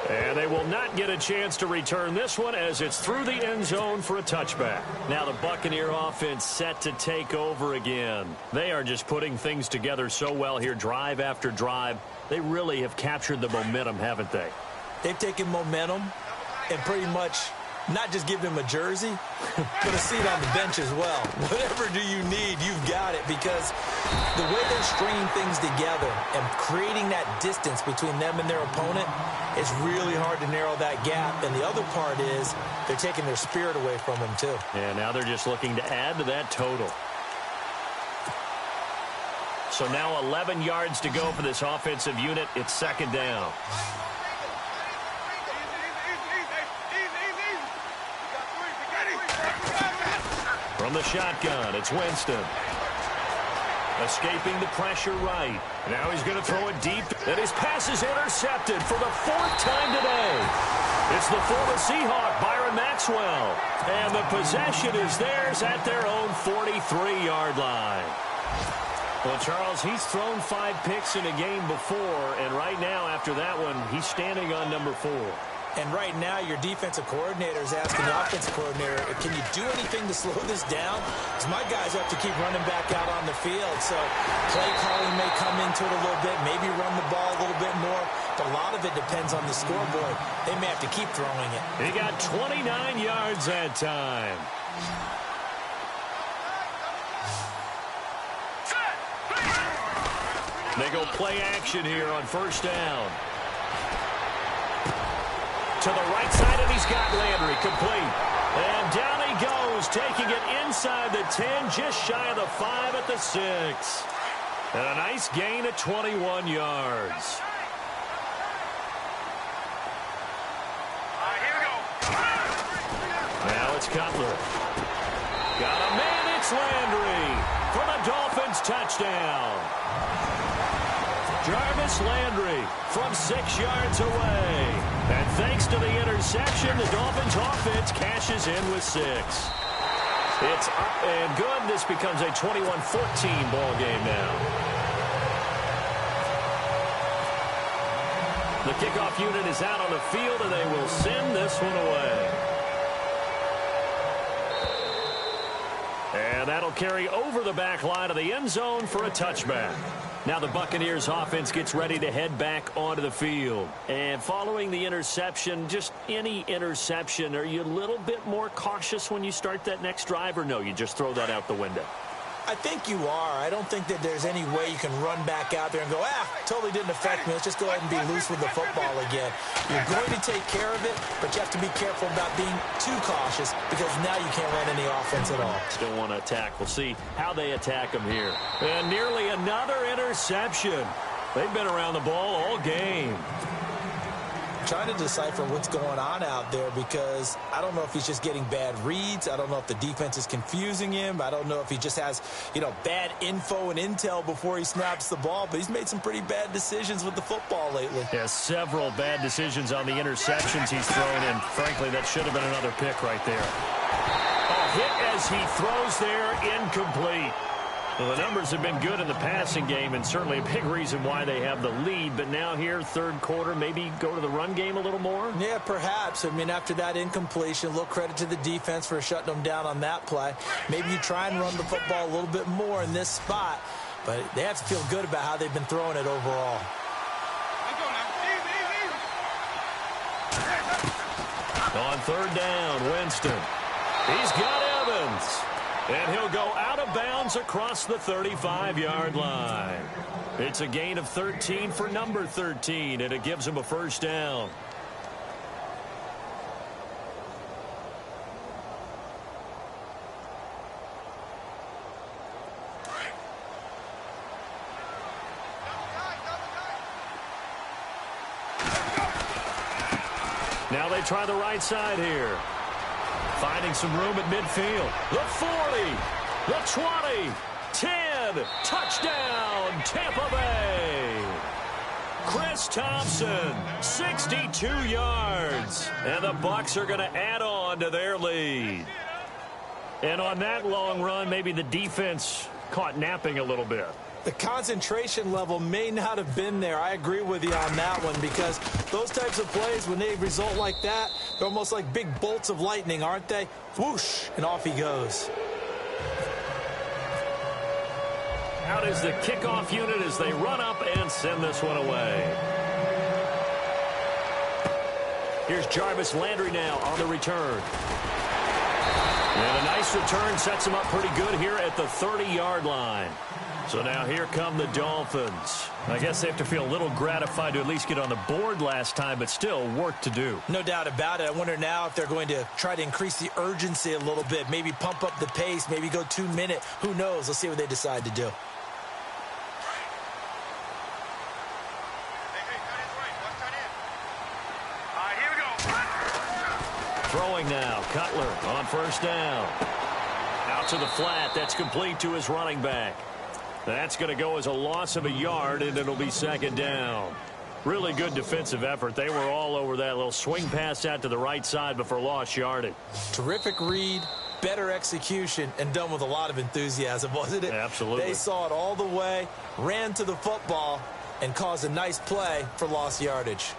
And they will not get a chance to return this one as it's through the end zone for a touchback. Now the Buccaneer offense set to take over again. They are just putting things together so well here, drive after drive. They really have captured the momentum, haven't they? They've taken momentum and pretty much not just give him a jersey, but a seat on the bench as well. Whatever do you need, you've got it, because the way they're stringing things together and creating that distance between them and their opponent, it's really hard to narrow that gap. And the other part is they're taking their spirit away from them, too. Yeah, now they're just looking to add to that total. So now 11 yards to go for this offensive unit. It's second down. From the shotgun, it's Winston. Escaping the pressure right. Now he's going to throw it deep. And his pass is intercepted for the 4th time today. It's the former Seahawk, Byron Maxwell. And the possession is theirs at their own 43-yard line. Well, Charles, he's thrown 5 picks in a game before, and right now, after that one, he's standing on number 4. And right now, your defensive coordinator is asking the offensive coordinator, can you do anything to slow this down? Because my guys have to keep running back out on the field. So play calling may come into it a little bit, maybe run the ball a little bit more. But a lot of it depends on the scoreboard. They may have to keep throwing it. He got 29 yards that time. They go play action here on first down. To the right side, and he's got Landry complete. And down he goes, taking it inside the 10, just shy of the 5 at the 6. And a nice gain of 21 yards. Here we go. Now it's Cutler. Got a man, it's Landry for the Dolphins touchdown. Jarvis Landry from 6 yards away. And thanks to the interception, the Dolphins offense cashes in with 6. It's up and good. This becomes a 21-14 ball game now. The kickoff unit is out on the field, and they will send this one away. And that'll carry over the back line of the end zone for a touchback. Now the Buccaneers offense gets ready to head back onto the field. And following the interception, just any interception, are you a little bit more cautious when you start that next drive, or no, you just throw that out the window? I think you are. I don't think that there's any way you can run back out there and go, totally didn't affect me. Let's just go ahead and be loose with the football again. You're going to take care of it, but you have to be careful about being too cautious because now you can't run any offense at all. Still want to attack. We'll see how they attack them here. And nearly another interception. They've been around the ball all game. Trying to decipher what's going on out there because I don't know if he's just getting bad reads. I don't know if the defense is confusing him. I don't know if he just has, bad info and intel before he snaps the ball, but he's made some pretty bad decisions with the football lately. Yeah, several bad decisions on the interceptions he's thrown in. Frankly, that should have been another pick right there. Hit as he throws there, incomplete. Well, the numbers have been good in the passing game and certainly a big reason why they have the lead. But now here, third quarter, maybe go to the run game a little more? Yeah, perhaps. I mean, after that incompletion, a little credit to the defense for shutting them down on that play. Maybe you try and run the football a little bit more in this spot. But they have to feel good about how they've been throwing it overall. On third down, Winston. He's got Evans. And he'll go out of bounds across the 35-yard line. It's a gain of 13 for number 13, and it gives him a first down. Now they try the right side here. Finding some room at midfield. The 40, the 20, 10, touchdown, Tampa Bay. Chris Thompson, 62 yards. And the Bucs are going to add on to their lead. And on that long run, maybe the defense caught napping a little bit. The concentration level may not have been there. I agree with you on that one because those types of plays, when they result like that, they're almost like big bolts of lightning, aren't they? Whoosh, and off he goes. Out is the kickoff unit as they run up and send this one away. Here's Jarvis Landry now on the return. And a nice return sets him up pretty good here at the 30-yard line. So now here come the Dolphins. I guess they have to feel a little gratified to at least get on the board last time, but still work to do. No doubt about it. I wonder now if they're going to try to increase the urgency a little bit, maybe pump up the pace, maybe go 2-minute. Who knows? Let's see what they decide to do. Throwing now, Cutler on first down. Out to the flat, that's complete to his running back. That's going to go as a loss of a yard, and it'll be second down. Really good defensive effort. They were all over that little swing pass out to the right side before lost yardage. Terrific read, better execution, and done with a lot of enthusiasm, wasn't it? Absolutely. They saw it all the way, ran to the football, and caused a nice play for lost yardage.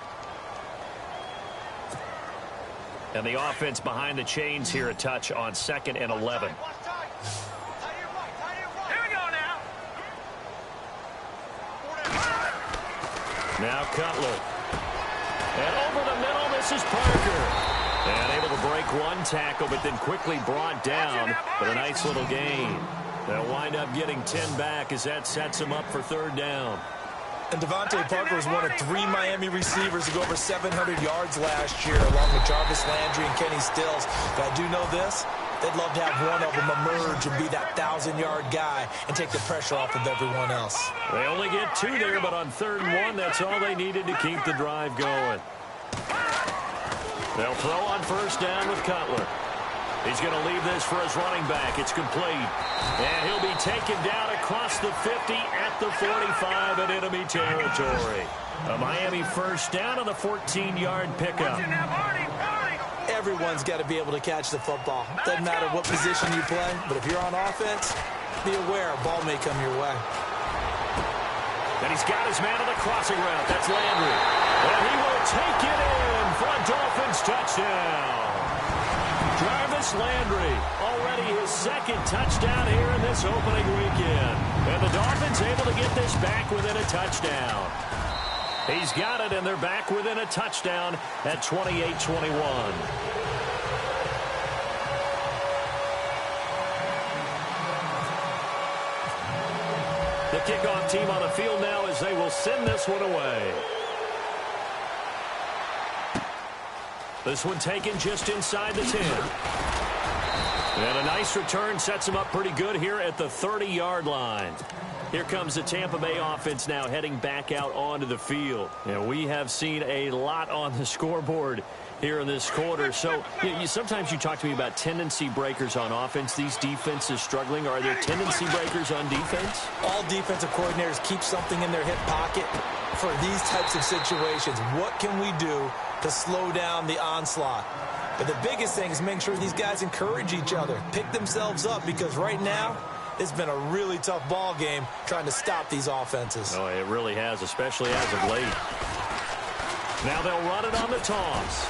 And the offense behind the chains here, a touch on 2nd and 11. Now Cutler. And over the middle, this is Parker. And able to break one tackle, but then quickly brought down. But a nice little gain. They'll wind up getting 10 back as that sets them up for third down. And Devontae Parker was one of 3 Miami receivers to go over 700 yards last year, along with Jarvis Landry and Kenny Stills. But I do know this. They'd love to have one of them emerge and be that 1,000-yard guy and take the pressure off of everyone else. They only get 2 there, but on 3rd and 1, that's all they needed to keep the drive going. They'll throw on first down with Cutler. He's going to leave this for his running back. It's complete. And he'll be taken down across the 50 at the 45 in enemy territory. A Miami first down on the 14-yard pickup. Everyone's got to be able to catch the football. Doesn't matter what position you play, but if you're on offense, be aware a ball may come your way. And he's got his man on the crossing route. That's Landry. And he will take it in for a Dolphins touchdown. Jarvis Jarvis Landry, already his second touchdown here in this opening weekend. And the Dolphins able to get this back within a touchdown. He's got it, and they're back within a touchdown at 28-21. The kickoff team on the field now as they will send this one away. This one taken just inside the 10. And a nice return sets him up pretty good here at the 30-yard line. Here comes the Tampa Bay offense now heading back out onto the field. And we have seen a lot on the scoreboard here in this quarter. So sometimes you talk to me about tendency breakers on offense. These defenses struggling. Are there tendency breakers on defense? All defensive coordinators keep something in their hip pocket for these types of situations. What can we do to slow down the onslaught? But the biggest thing is making sure these guys encourage each other, pick themselves up, because right now it's been a really tough ball game trying to stop these offenses. Oh, it really has, especially as of late. Now they'll run it on the toss.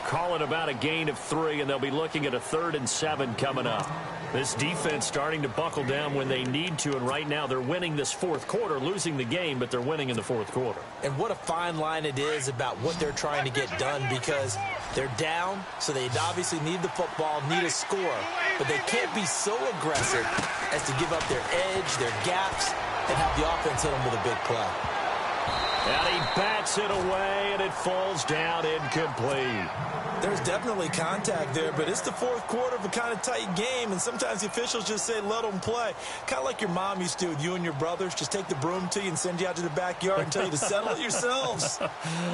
Call it about a gain of 3, and they'll be looking at a 3rd and 7 coming up. This defense starting to buckle down when they need to, and right now they're winning this fourth quarter, losing the game, but they're winning in the fourth quarter. And what a fine line it is about what they're trying to get done, because they're down, so they obviously need the football, need a score, but they can't be so aggressive as to give up their edge, their gaps, and have the offense hit them with a big play. And he bats it away, and it falls down incomplete. There's definitely contact there, but it's the fourth quarter of a kind of tight game, and sometimes the officials just say, let them play. Kind of like your mom used to with you and your brothers. Just take the broom to you and send you out to the backyard and tell you to settle it yourselves.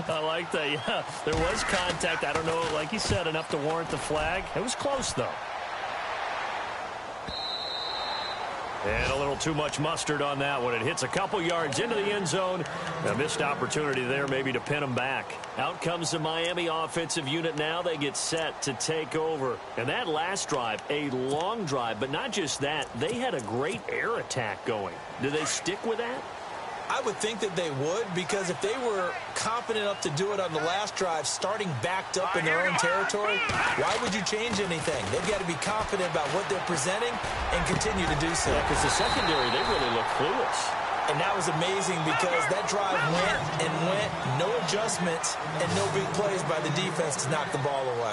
I like that, yeah. There was contact. I don't know, like you said, enough to warrant the flag. It was close, though. And a little too much mustard on that one. It hits a couple yards into the end zone. A missed opportunity there maybe to pin them back. Out comes the Miami offensive unit now. They get set to take over. And that last drive, a long drive, but not just that. They had a great air attack going. Do they stick with that? I would think that they would, because if they were confident enough to do it on the last drive, starting backed up in their own territory, why would you change anything? They've got to be confident about what they're presenting and continue to do so. Yeah, because the secondary, they really look clueless. And that was amazing, because that drive went and went, no adjustments, and no big plays by the defense to knock the ball away.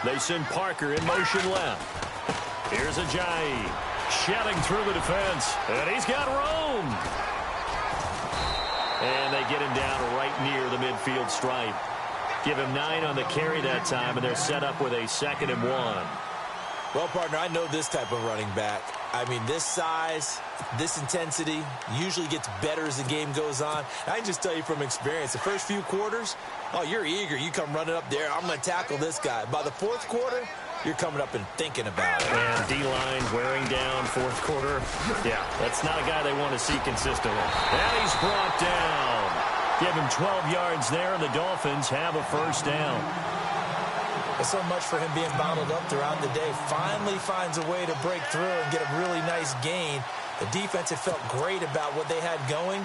They send Parker in motion left. Here's Ajayi shedding through the defense, and he's got room. And they get him down right near the midfield stripe. Give him 9 on the carry that time, and they're set up with a 2nd and 1. Well, partner, I know this type of running back. I mean, this size, this intensity usually gets better as the game goes on. I can just tell you from experience, the first few quarters, oh, you're eager. You come running up there. I'm going to tackle this guy. By the fourth quarter, you're coming up and thinking about it. And D-line wearing down fourth quarter. Yeah, that's not a guy they want to see consistently. And he's brought down. Give him 12 yards there, and the Dolphins have a first down. There's so much for him being bottled up throughout the day. Finally finds a way to break through and get a really nice gain. The defense had felt great about what they had going.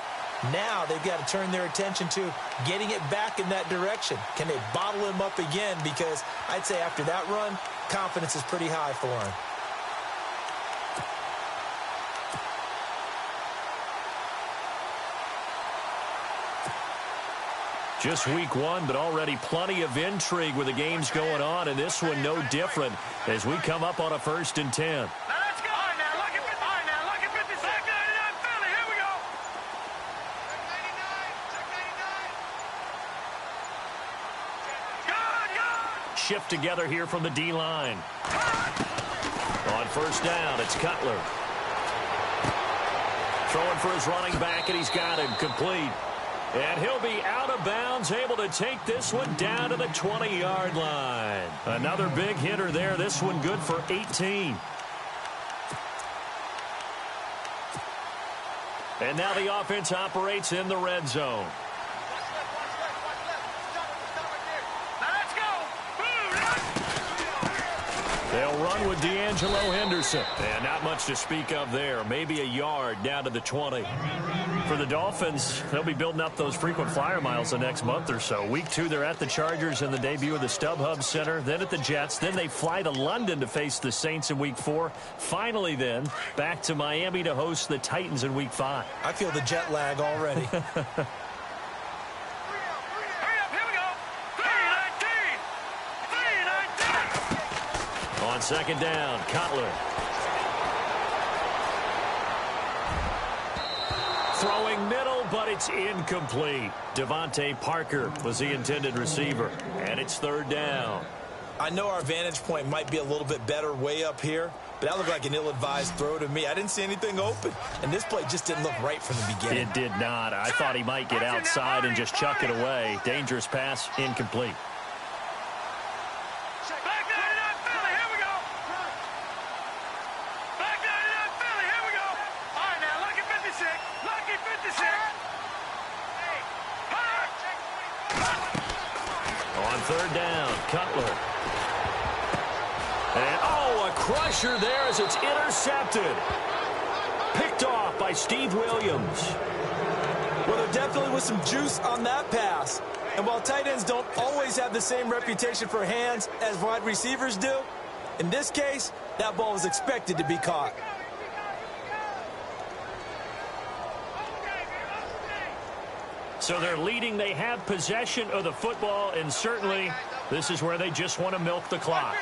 Now they've got to turn their attention to getting it back in that direction. Can they bottle him up again? Because I'd say after that run, confidence is pretty high for him. Just week 1, but already plenty of intrigue with the games going on, and this one no different as we come up on a 1st and 10. Now let's go. All right, now look at 56. 99 Philly. Here we go. Good. Shift together here from the D-line. On first down, it's Cutler. Throwing for his running back, and he's got him complete. And he'll be out of bounds, able to take this one down to the 20-yard line. Another big hitter there. This one good for 18. And now the offense operates in the red zone. They'll run with D'Angelo Henderson. And not much to speak of there. Maybe a yard down to the 20. For the Dolphins, they'll be building up those frequent flyer miles the next month or so. Week 2, they're at the Chargers in the debut of the StubHub Center, then at the Jets. Then they fly to London to face the Saints in Week 4. Finally, then, back to Miami to host the Titans in Week 5. I feel the jet lag already. On second down, Cutler. Throwing middle, but it's incomplete. Devontae Parker was the intended receiver, and it's third down. I know our vantage point might be a little bit better way up here, but that looked like an ill-advised throw to me. I didn't see anything open, and this play just didn't look right from the beginning. It did not. I thought he might get outside and just chuck it away. Dangerous pass, incomplete. On third down, Cutler. And, a crusher there as it's intercepted. Picked off by Steve Williams. Well, there definitely was some juice on that pass. And while tight ends don't always have the same reputation for hands as wide receivers do, in this case, that ball was expected to be caught. So they're leading. They have possession of the football, and certainly this is where they just want to milk the clock.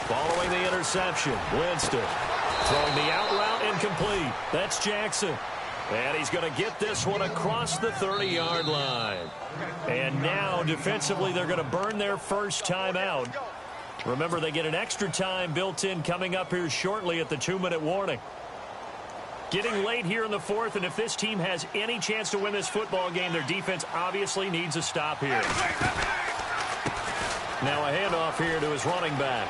Following the interception, Winston throwing the out route incomplete. That's Jackson. And he's going to get this one across the 30-yard line. And now, defensively, they're going to burn their first timeout. Remember, they get an extra time built in coming up here shortly at the 2-minute warning. Getting late here in the fourth, and if this team has any chance to win this football game, their defense obviously needs a stop here. Now a handoff here to his running back.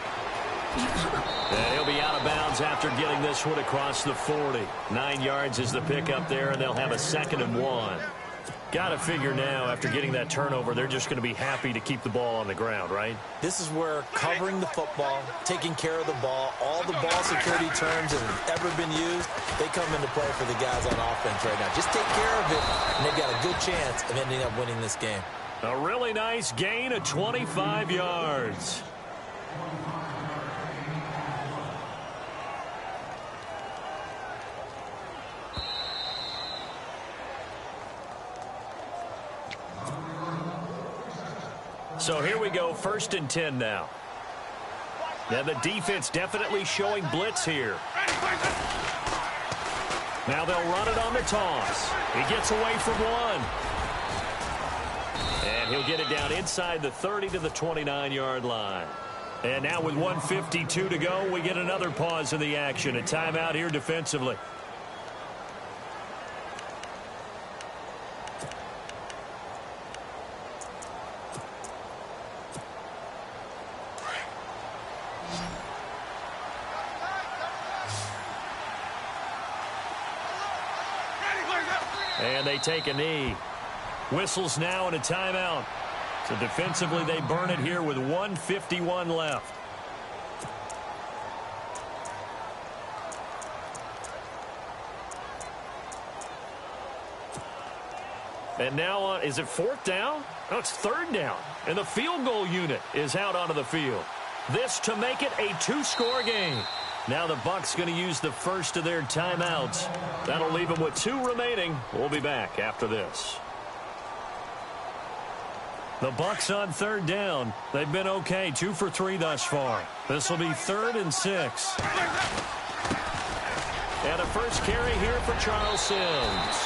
And he'll be out of bounds after getting this one across the 40. 9 yards is the pickup there, and they'll have a 2nd and 1. Got to figure now, after getting that turnover, they're just going to be happy to keep the ball on the ground, right? This is where covering the football, taking care of the ball, all the ball security terms that have ever been used, they come into play for the guys on offense right now. Just take care of it, and they've got a good chance of ending up winning this game. A really nice gain of 25 yards. So here we go, 1st and 10 now. Now the defense definitely showing blitz here. Now they'll run it on the toss. He gets away from one. And he'll get it down inside the 30 to the 29-yard line. And now with 1:52 to go, we get another pause in the action. A timeout here defensively. And they take a knee. Whistles now and a timeout. So defensively, they burn it here with 1:51 left. And now, is it 4th down? No, it's 3rd down. And the field goal unit is out onto the field. This to make it a 2-score game. Now the Bucs going to use the first of their timeouts. That'll leave them with 2 remaining. We'll be back after this. The Bucs on 3rd down. They've been okay, 2 for 3 thus far. This will be 3rd and 6. And a first carry here for Charles Sims.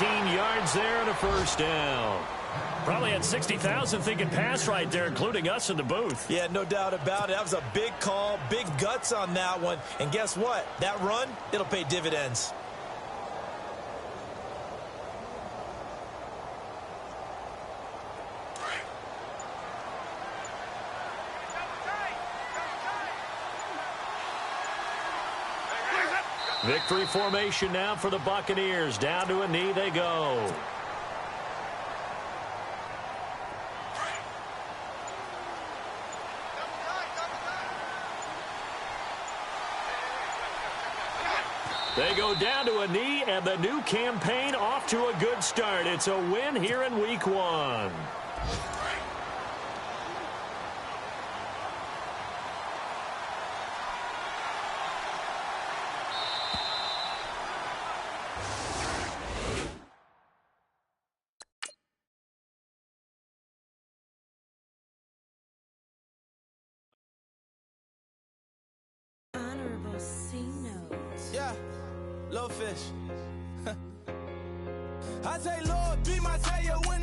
18 yards there and a first down. Probably had 60,000 thinking pass right there, including us in the booth. Yeah, no doubt about it. That was a big call, big guts on that one. And guess what? That run, it'll pay dividends. Victory formation now for the Buccaneers. Down to a knee they go. They go down to a knee, and the new campaign off to a good start. It's a win here in Week 1. Yeah, little fish. I say, Lord, be my savior when